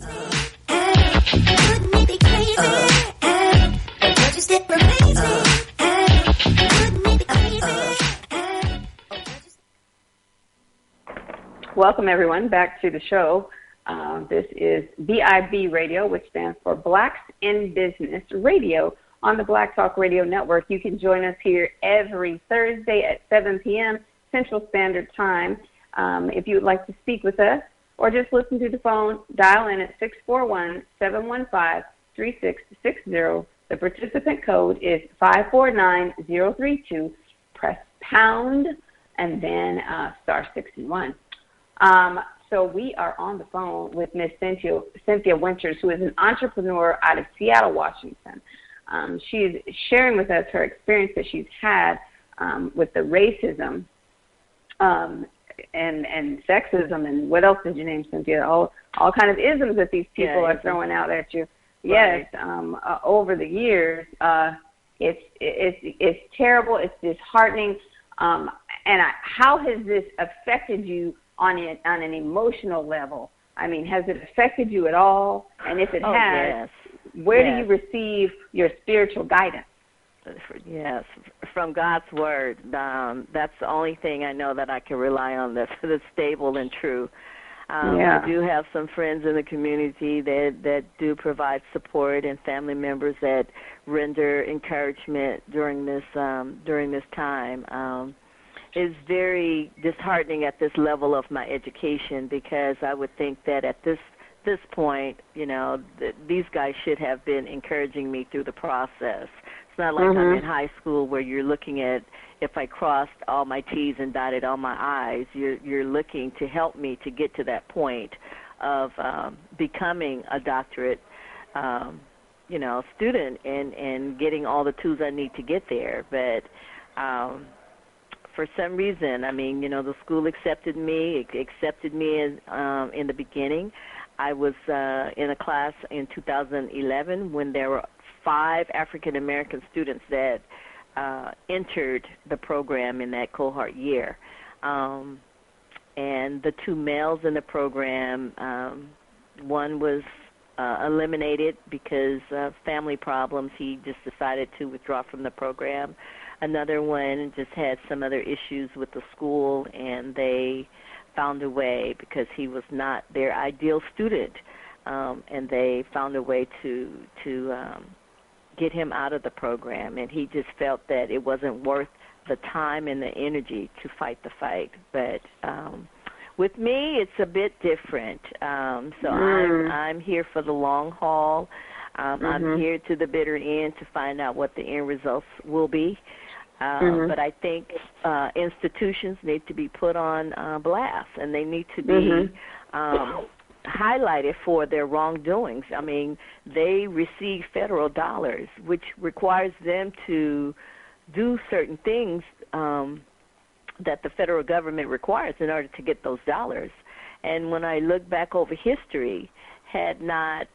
Welcome, everyone, back to the show. This is BIB Radio, which stands for Blacks in Business Radio on the Black Talk Radio Network. You can join us here every Thursday at 7 p.m. Central Standard Time. If you would like to speak with us or just listen to the phone, dial in at 641-715-3660. The participant code is 549032. Press pound and then star 61. So we are on the phone with Miss Cynthia Winters, who is an entrepreneur out of Seattle, Washington. She is sharing with us her experience that she's had with the racism and sexism, and what else did you name, Cynthia? All kind of isms that these people are throwing out at you. Right. Yes, over the years, it's terrible. It's disheartening. How has this affected you on an emotional level? I mean, has it affected you at all? And if it has, where do you receive your spiritual guidance? Yes, from God's Word. That's the only thing I know that I can rely on that's stable and true. I do have some friends in the community that do provide support, and family members that render encouragement during this time. It's very disheartening at this level of my education, because I would think that at this point, these guys should have been encouraging me through the process. It's not like I'm in high school where you're looking at if I crossed all my T's and dotted all my I's. You're looking to help me to get to that point of becoming a doctorate, student and getting all the tools I need to get there. But for some reason, the school accepted me. It accepted me in the beginning. I was in a class in 2011 when there were 5 African American students that entered the program in that cohort year. And the 2 males in the program, one was eliminated because of family problems. He just decided to withdraw from the program. Another one just had some other issues with the school, and they found a way, because he was not their ideal student, and they found a way to get him out of the program, and he just felt that it wasn't worth the time and the energy to fight the fight. But with me, it's a bit different. So I'm here for the long haul. I'm here to the bitter end to find out what the end results will be. But I think institutions need to be put on blast, and they need to be highlighted for their wrongdoings. I mean, they receive federal dollars, which requires them to do certain things that the federal government requires in order to get those dollars. And when I look back over history, had not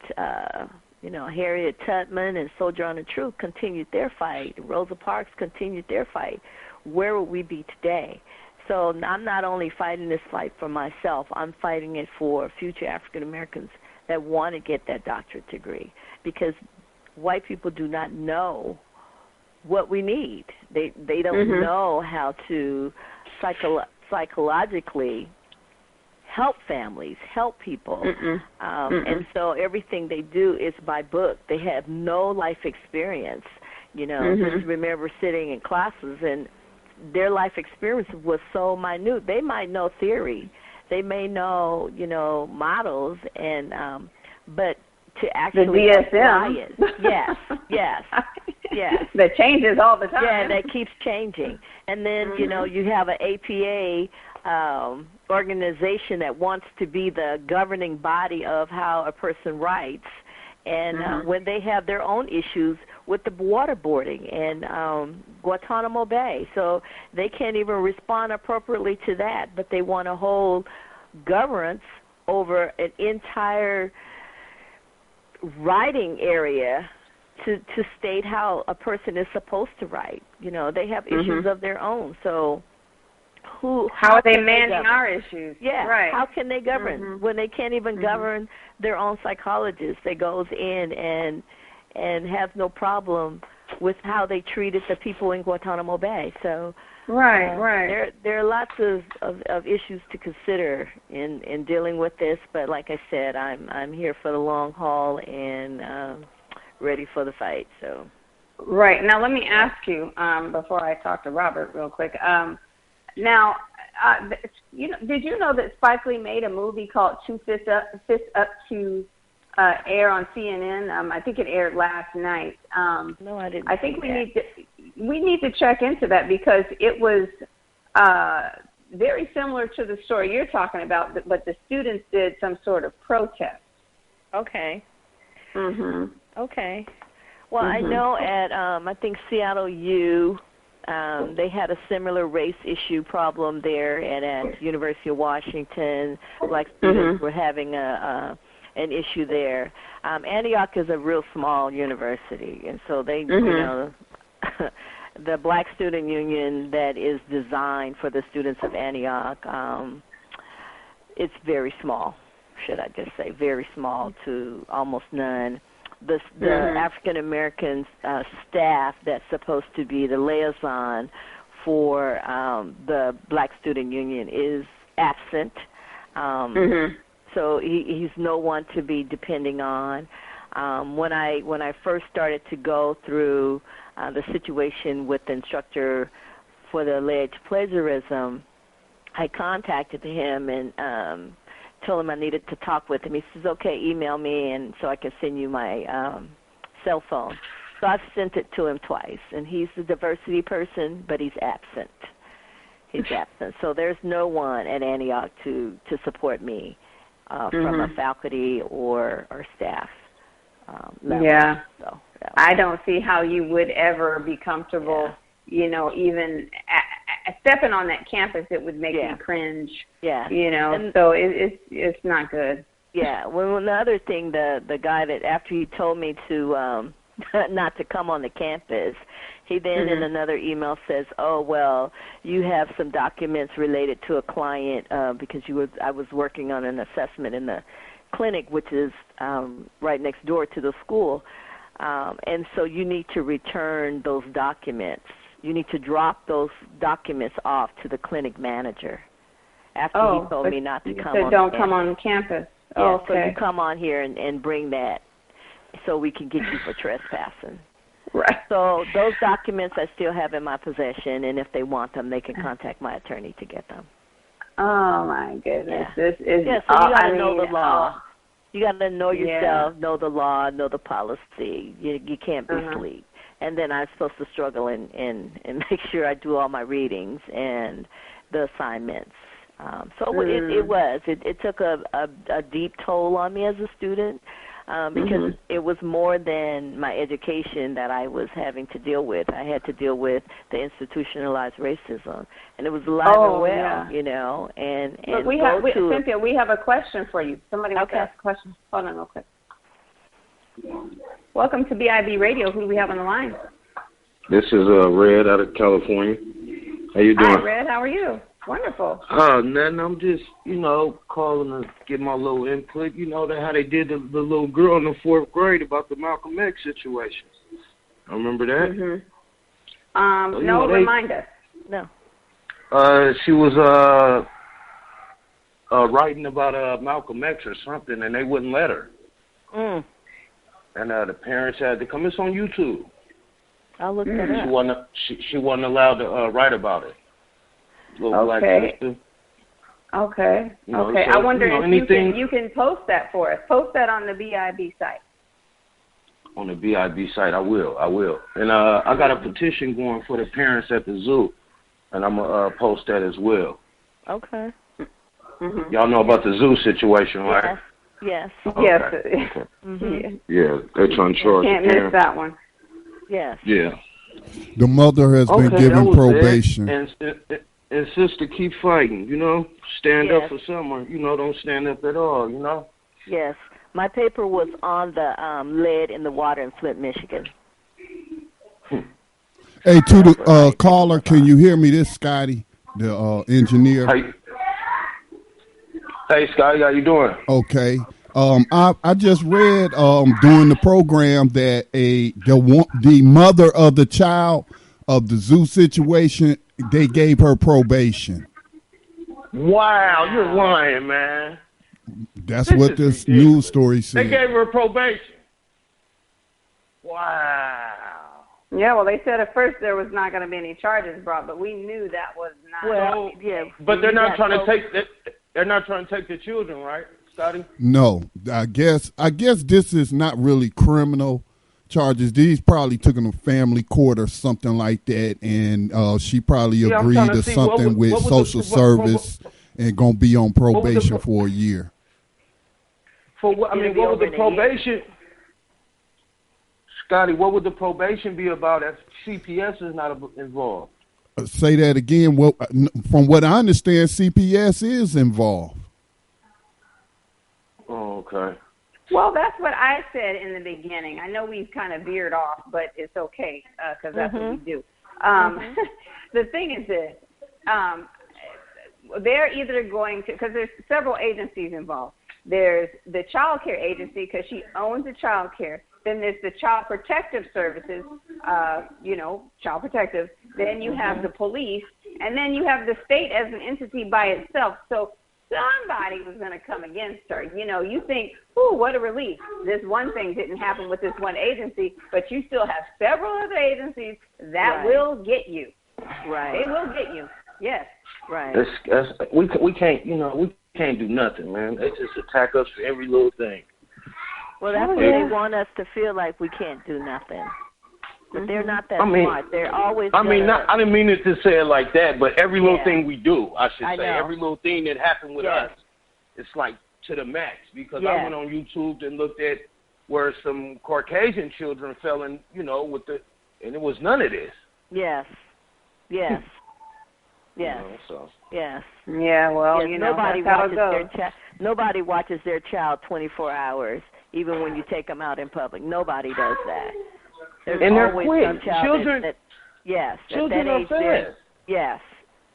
Harriet Tubman and Sojourner Truth continued their fight, Rosa Parks continued their fight, where would we be today? So I'm not only fighting this fight for myself, I'm fighting it for future African Americans that want to get that doctorate degree, because white people do not know what we need. They don't know how to psychologically help families, help people. And so everything they do is by book. They have no life experience. Just remember sitting in classes, and their life experience was so minute. They might know theory. They may know, models, and but to actually the apply DSM. it. Yes. That changes all the time. Yeah, that keeps changing. And then, you have an APA organization that wants to be the governing body of how a person writes. And when they have their own issues with the waterboarding and Guantanamo Bay, so they can't even respond appropriately to that, but they want to hold governance over an entire writing area to state how a person is supposed to write. They have issues of their own. So how are they managing our issues? Yeah, right. How can they govern when they can't even govern their own psychologist that goes in and has no problem with how they treated the people in Guantanamo Bay? So right. There are lots of issues to consider in dealing with this, but like I said, I'm here for the long haul and ready for the fight. So right. Now let me ask you before I talk to Robert real quick. Now, did you know that Spike Lee made a movie called Two Fists Up to air on CNN? I think it aired last night. No, I didn't. I think we need to check into that, because it was very similar to the story you're talking about, but the students did some sort of protest. Okay. Okay. Well, I know at I think Seattle U. They had a similar race issue problem there, and at University of Washington, black students were having an issue there. Antioch is a real small university, and so they, the Black Student Union that is designed for the students of Antioch, it's very small, should I just say, very small to almost none. The African American staff that's supposed to be the liaison for the Black Student Union is absent. So he's no one to be depending on. When I first started to go through the situation with the instructor for the alleged plagiarism, I contacted him and told him I needed to talk with him. He says, okay, email me and so I can send you my cell phone. So I've sent it to him twice, and he's the diversity person, but he's absent. He's absent. So there's no one at Antioch to support me from a faculty or staff level. Yeah. So, I don't see how you would ever be comfortable, even stepping on that campus. It would make me cringe. Yeah. And so it's not good. Yeah. Well, another thing, the guy that after he told me to not to come on the campus, he then in another email says, "Oh well, you have some documents related to a client because I was working on an assessment in the clinic, which is right next door to the school, and so you need to return those documents. You need to drop those documents off to the clinic manager." After he told me not to come on don't come on campus. Yeah, so you come on here and bring that so we can get you for trespassing. Right. So those documents I still have in my possession, and if they want them, they can contact my attorney to get them. Oh, my goodness. Yeah. This is so you got to know the law. You got to know yourself, know the law, know the policy. You can't be asleep. And then I'm supposed to struggle and make sure I do all my readings and the assignments. It took a deep toll on me as a student because it was more than my education that I was having to deal with. I had to deal with the institutionalized racism, and it was alive and well, you know. And Cynthia, we have a question for you. Somebody wants to ask a question. Hold on real quick. Welcome to BIB Radio. Who do we have on the line? This is Red out of California. How you doing? Hi, Red. How are you? Wonderful. Nothing. I'm just, calling to get my little input. You know how they did the little girl in the 4th grade about the Malcolm X situation. I remember that. Remind us. No. She was writing about Malcolm X or something, and they wouldn't let her. And the parents had to come. It's on YouTube. I'll look that up. She wasn't allowed to write about it. Little black sister. Okay. Okay. So, I wonder if you can post that for us. Post that on the BIB site. On the BIB site, I will. And I got a petition going for the parents at the zoo, and I'm gonna post that as well. Okay. Y'all know about the zoo situation, right? Yes. Okay. Yes. Okay. Yeah, they're trying to charge. Can't miss that one. Yes. Yeah. The mother has been given probation. And sister, keep fighting, Stand up for someone, don't stand up at all, Yes. My paper was on the lead in the water in Flint, Michigan. Hey, to the caller, can you hear me? This is Scotty, the engineer. Hey, Scotty, how you doing? Okay. I just read during the program that the mother of the child of the zoo situation, they gave her probation. Wow, you're lying, man. That's what this news story said. They gave her probation. Wow. Yeah, well, they said at first there was not going to be any charges brought, but we knew that was not. Well, yeah. But they're not trying to take. They're not trying to take the children, right, Scotty? No, I guess this is not really criminal charges. These probably took them to family court or something like that, and she probably agreed to something with social service and gonna be on probation for a year. For what? I mean, what would the probation? Scotty, what would the probation be about if CPS is not involved? Say that again. Well, from what I understand, CPS is involved. Oh, okay. Well, that's what I said in the beginning. I know we've kind of veered off, but it's okay because that's what we do. The thing is this. They're either going to, because there's several agencies involved. There's the child care agency because she owns the child care. Then there's the Child Protective Services, Child Protective. Then you have the police, and then you have the state as an entity by itself. So somebody was going to come against her. You think, ooh, what a relief. This one thing didn't happen with this one agency, but you still have several other agencies that will get you. Right. They will get you. Yes. Right. We can't, we can't do nothing, man. They just attack us for every little thing. Well, that's what they want us to feel like we can't do nothing. But they're not that smart. They're always. I didn't mean it to say it like that, but every little thing we do, I should say, every little thing that happened with us, it's like to the max. Because I went on YouTube and looked at where some Caucasian children fell in, and it was none of this. Yes. Yes. Yes. Yes. Yeah. Well, nobody watches nobody watches their child 24 hours. Even when you take them out in public, nobody does that. There's always some child children at that age. Yes,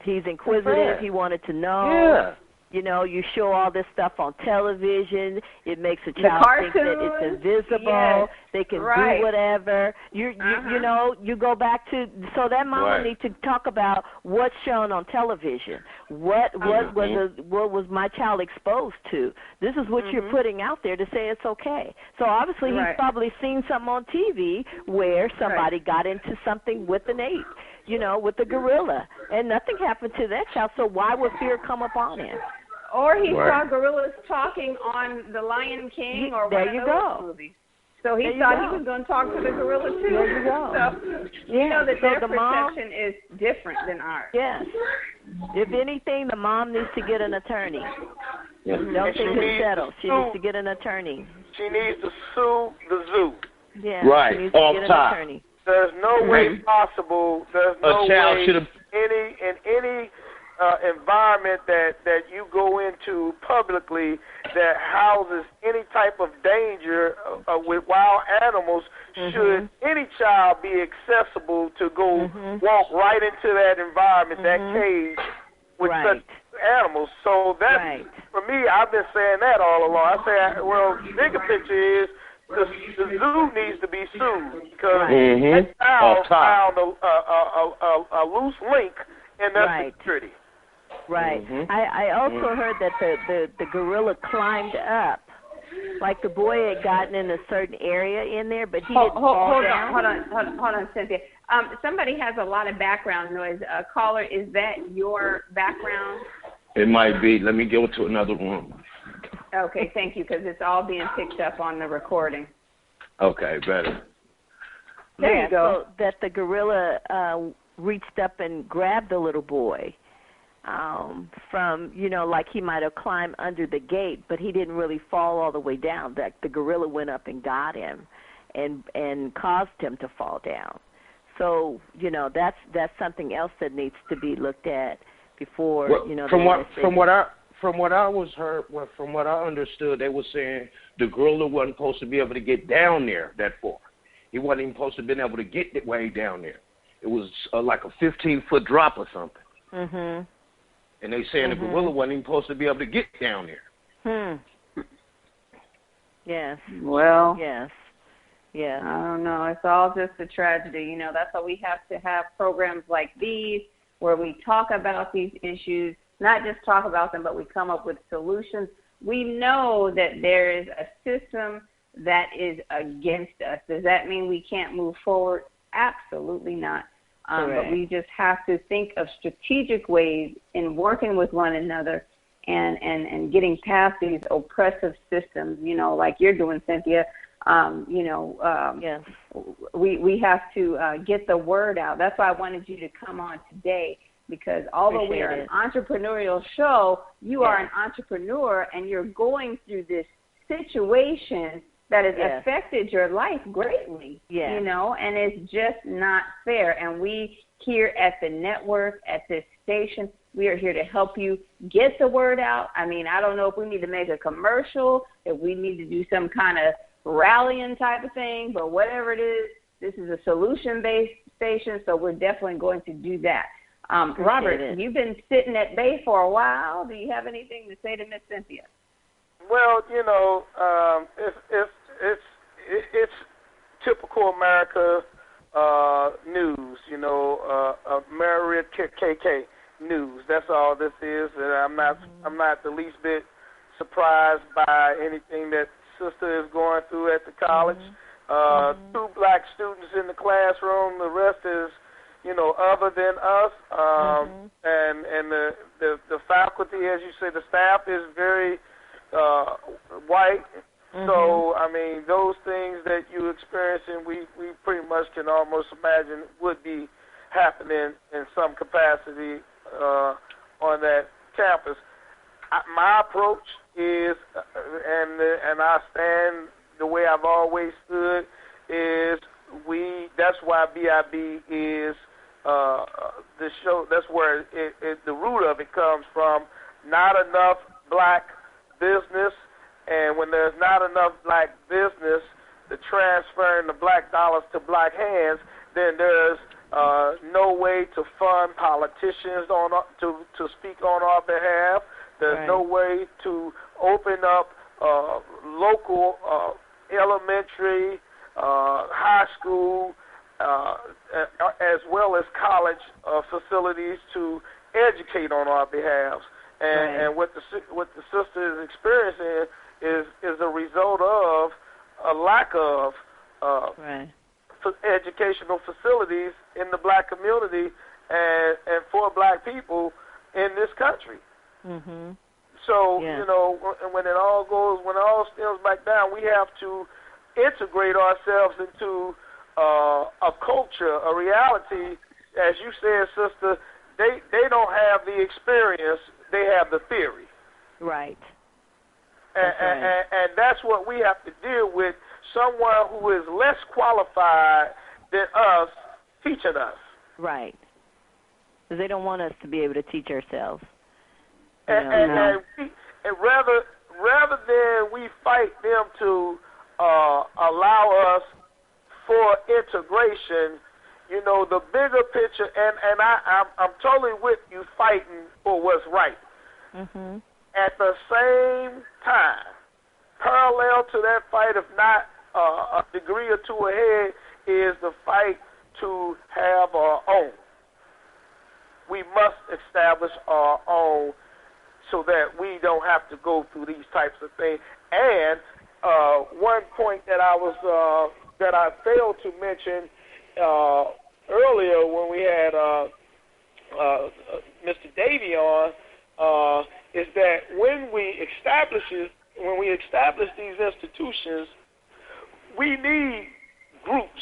he's inquisitive. He wanted to know. You know, you show all this stuff on television. It makes a child think that it's invisible. Yes. They can do whatever. You know, you go back to, so that mama needs to talk about what's shown on television. What was my child exposed to? This is what you're putting out there to say it's okay. So obviously he's probably seen something on TV where somebody got into something with an ape, you know, with the gorilla, and nothing happened to that child. So why would fear come upon him? Or he saw gorillas talking on The Lion King or one of those movies. So he thought he was going to talk to the gorilla too. There you go. So you know that their perception is different than ours. Yes. If anything, the mom needs to get an attorney. Don't think it's settled. She needs to get an attorney. She needs to sue the zoo. Yeah. Right. She needs to get an attorney. There's no way possible. There's no way in any environment that you go into publicly that houses any type of danger with wild animals, should any child be accessible to go walk right into that environment, that cage with such animals. So that's, for me, I've been saying that all along. I say, well, the bigger picture is the zoo needs to be sued because that child found a loose link in their security. Right. I also heard that the gorilla climbed up. Like the boy had gotten in a certain area in there, but he didn't fall down. Hold on, Cynthia. Somebody has a lot of background noise. Caller, is that your background? It might be. Let me go to another room. Okay, thank you, because it's all being picked up on the recording. Okay, better. There you go. So that the gorilla reached up and grabbed the little boy. From, you know, like he might have climbed under the gate, but he didn't really fall all the way down. That the gorilla went up and got him and caused him to fall down. So, you know, that's something else that needs to be looked at before, you know. From what I understood, they were saying the gorilla wasn't supposed to be able to get down there that far. He wasn't even supposed to have been able to get that way down there. It was like a 15-foot drop or something. And they saying the gorilla wasn't even supposed to be able to get down there. Yes. Well. Yes. Yeah. I don't know. It's all just a tragedy. You know, that's why we have to have programs like these where we talk about these issues, not just talk about them, but we come up with solutions. We know that there is a system that is against us. Does that mean we can't move forward? Absolutely not. But we just have to think of strategic ways in working with one another and getting past these oppressive systems, you know, like you're doing, Cynthia. We have to get the word out. That's why I wanted you to come on today, because although we are an entrepreneurial show, you are an entrepreneur and you're going through this situation that has affected your life greatly, you know, and it's just not fair. And we here at the network, at this station, we are here to help you get the word out. I mean, I don't know if we need to make a commercial, if we need to do some kind of rallying type of thing, but whatever it is, this is a solution-based station, so we're definitely going to do that. Robert, you've been sitting at bay for a while. Do you have anything to say to Miss Cynthia? Well, you know, it's typical America news. You know, America KK news. That's all this is, and I'm not the least bit surprised by anything that sister is going through at the college. 2 black students in the classroom. The rest is, you know, other than us. And the faculty, as you say, the staff is very white. So, I mean, those things that you experiencing, we pretty much can almost imagine would be happening in some capacity on that campus. My approach is, and I stand the way I've always stood, is that's why BIB is the show. That's where the root of it comes from. Not enough black business, and when there's not enough black business, the transferring the black dollars to black hands, then there's no way to fund politicians to speak on our behalf, There's no way to open up local elementary, high school, as well as college facilities to educate on our behalf. And what the sister is experiencing is a result of a lack of educational facilities in the black community and for black people in this country. Mm-hmm. So, when it all stems back down, we have to integrate ourselves into a culture, a reality. As you said, sister, they don't have the experience, they have the theory. Right. And that's what we have to deal with, someone who is less qualified than us teaching us. Right. Because they don't want us to be able to teach ourselves. And rather than we fight them to allow us for integration, the bigger picture, and I'm totally with you fighting for what's right. Mm-hmm. At the same time, parallel to that fight, if not a degree or two ahead, is the fight to have our own. We must establish our own so that we don't have to go through these types of things. And one point that I failed to mention earlier when we had Mr. Davey on is that when we establish these institutions, we need groups,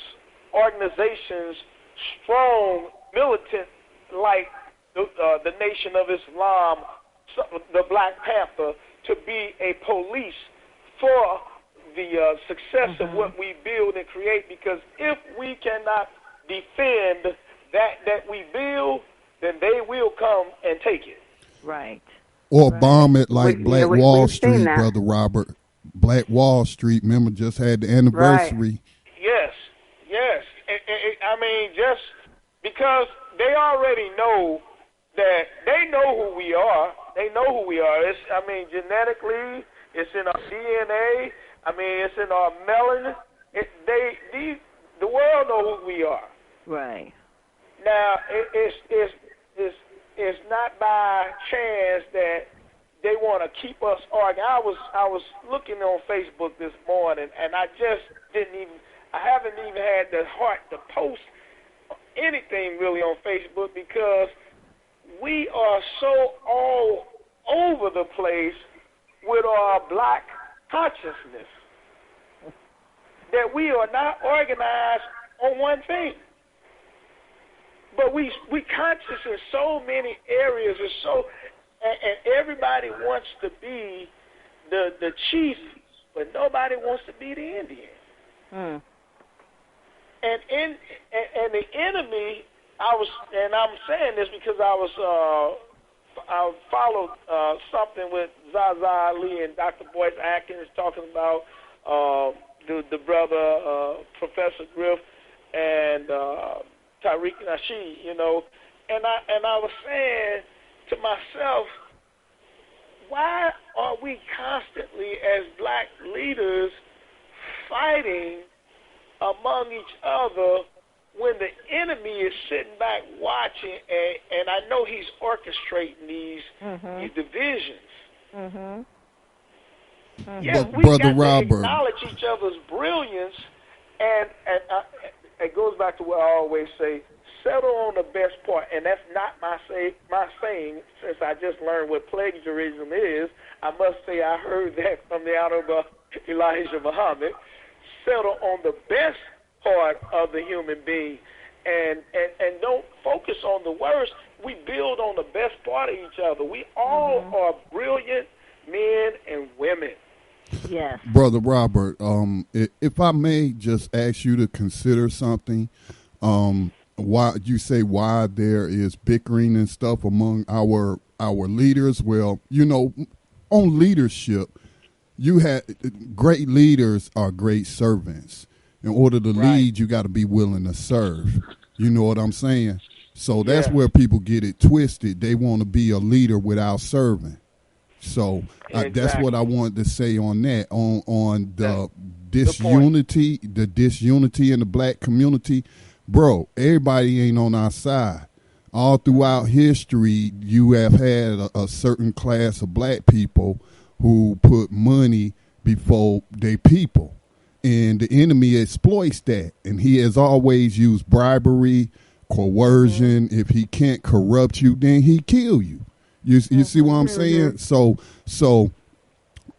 organizations, strong, militant, like the Nation of Islam, the Black Panther, to be a police for the success of what we build and create. Because if we cannot defend that we build, then they will come and take it. Right. Or bomb it like Black Wall Street, Brother Robert. Black Wall Street, remember, just had the anniversary. Yes. I mean, just because they already know that they know who we are. They know who we are. Genetically, it's in our DNA. It's in our melanin. The world know who we are. Right. Now, it's not by chance that they want to keep us arguing. I was looking on Facebook this morning, and I haven't even had the heart to post anything really on Facebook because we are so all over the place with our black consciousness that we are not organized on one thing. But we conscious in so many areas, and everybody wants to be the chief, but nobody wants to be the Indian. And the enemy, I'm saying this because I followed something with Zaza Ali and Dr. Boyce Atkins talking about the brother Professor Griff and Tariq Nasheed, and I was saying to myself, why are we constantly as black leaders fighting among each other when the enemy is sitting back watching, and I know he's orchestrating these divisions. Yes, we got to acknowledge each other's brilliance, and it goes back to what I always say, settle on the best part, and that's not my saying, since I just learned what plagiarism is. I must say I heard that from the Honorable Elijah Muhammad. Settle on the best part of the human being, and don't focus on the worst. We build on the best part of each other. We all are brilliant men and women. Yes. Brother Robert, if I may just ask you to consider something, why there is bickering and stuff among our leaders. Well, on leadership, you had great leaders are great servants. In order to lead, you got to be willing to serve. You know what I'm saying? So that's where people get it twisted. They want to be a leader without serving. So Exactly. that's what I wanted to say on that. On the disunity in the black community, bro. Everybody ain't on our side. All throughout history, you have had a certain class of black people who put money before their people. And the enemy exploits that. And he has always used bribery, coercion. If he can't corrupt you, then he kill you. You see what I'm saying? So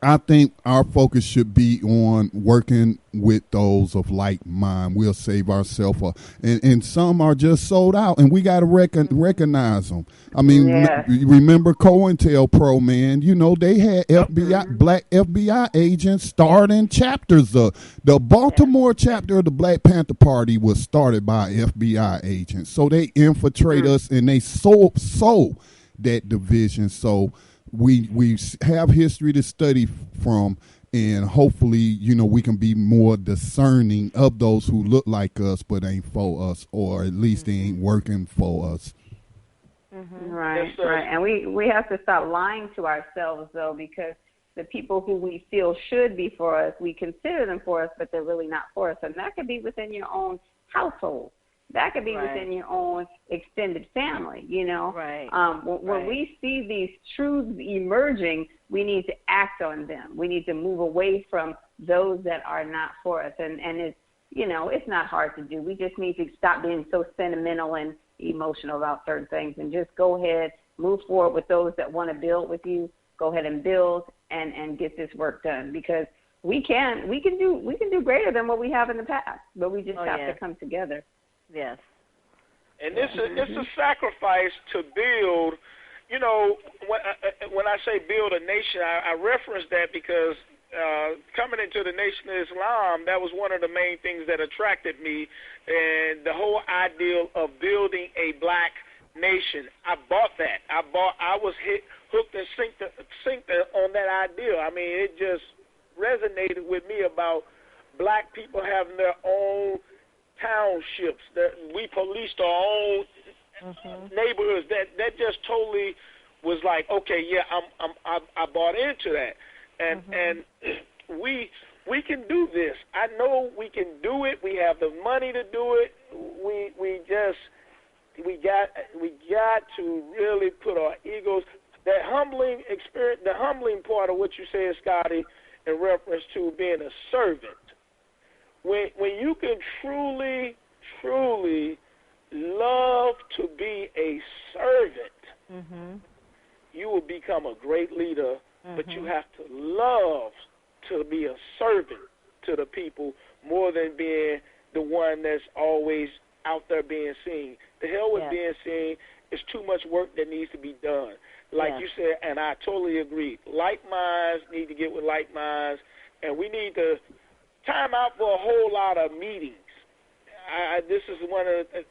I think our focus should be on working with those of like mind. We'll save ourselves. And some are just sold out, and we got to recognize them. I mean, remember COINTELPRO, man? You know, they had black FBI agents starting chapters. The Baltimore chapter of the Black Panther Party was started by FBI agents. So they infiltrate us, and they sow that division. So we have history to study from, and hopefully, you know, we can be more discerning of those who look like us but ain't for us, or at least they ain't working for us. Right. And we have to stop lying to ourselves, though, because the people who we feel should be for us, we consider them for us, but they're really not for us. And that could be within your own household. That could be within your own extended family, you know. When we see these truths emerging, we need to act on them. We need to move away from those that are not for us. And it's, you know, it's not hard to do. We just need to stop being so sentimental and emotional about certain things and just go ahead, move forward with those that want to build with you. Go ahead and build and get this work done, because we can do greater than what we have in the past, but we just have to come together. Yes. And it's a sacrifice to build. You know, when I say build a nation, I reference that because coming into the Nation of Islam, that was one of the main things that attracted me, and the whole ideal of building a black nation. I bought that. I was hooked and synced on that idea. I mean, it just resonated with me about black people having their own townships, that we policed our own neighborhoods. That just totally was like, okay, yeah, I bought into that, and we can do this. I know we can do it. We have the money to do it. We got to really put our egos. That humbling experience, the humbling part of what you said, Scotty, in reference to being a servant. When you can truly love to be a servant, you will become a great leader, but you have to love to be a servant to the people more than being the one that's always out there being seen. The hell with being seen. It's too much work that needs to be done. Like you said, and I totally agree. Like minds need to get with like minds, and we need to time out for a whole lot of meetings. This is one of the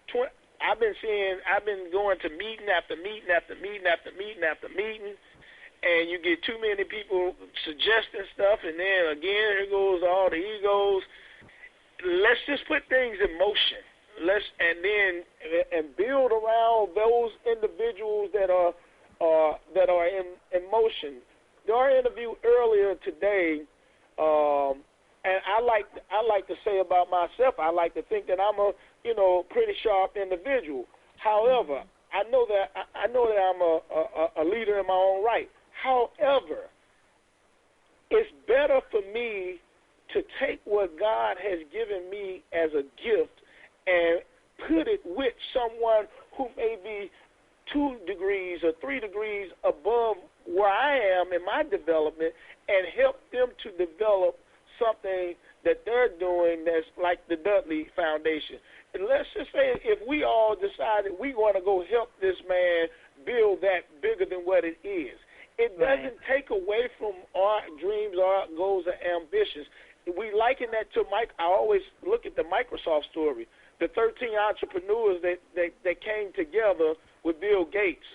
I've been going to meeting after meeting after meeting after meeting after meeting, and you get too many people suggesting stuff, and then again here goes all the egos. Let's just put things in motion. And build around those individuals that are in motion. Our interview earlier today, and I like to say about myself, I like to think that I'm a pretty sharp individual. However, I know that I'm a leader in my own right. However, it's better for me to take what God has given me as a gift and put it with someone who may be 2 degrees or 3 degrees above where I am in my development, and help them to develop something that they're doing that's like the Dudley Foundation. And let's just say if we all decided we want to go help this man build that bigger than what it is, it doesn't take away from our dreams, our goals, and ambitions. We liken that to I always look at the Microsoft story. The 13 entrepreneurs that came together with Bill Gates,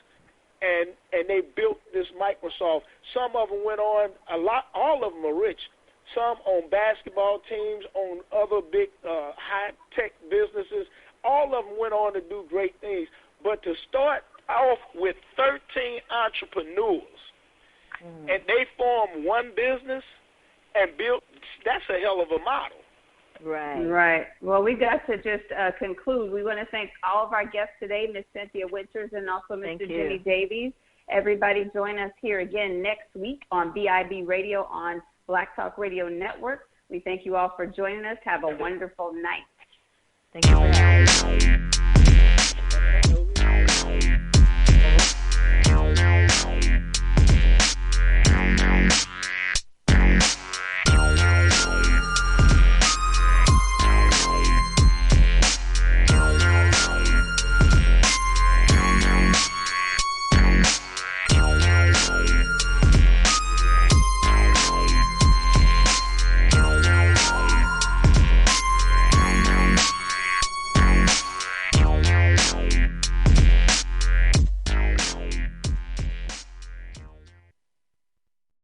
and they built this Microsoft. Some of them went on all of them are rich. Some on basketball teams, on other big high-tech businesses. All of them went on to do great things. But to start off with 13 entrepreneurs and they form one business and build. That's a hell of a model. Right. Well, we got to just conclude. We want to thank all of our guests today, Ms. Cynthia Winters and also Mr. Jimmy Davies. Everybody join us here again next week on BIB Radio on Black Talk Radio Network. We thank you all for joining us. Have a wonderful night. Thank you.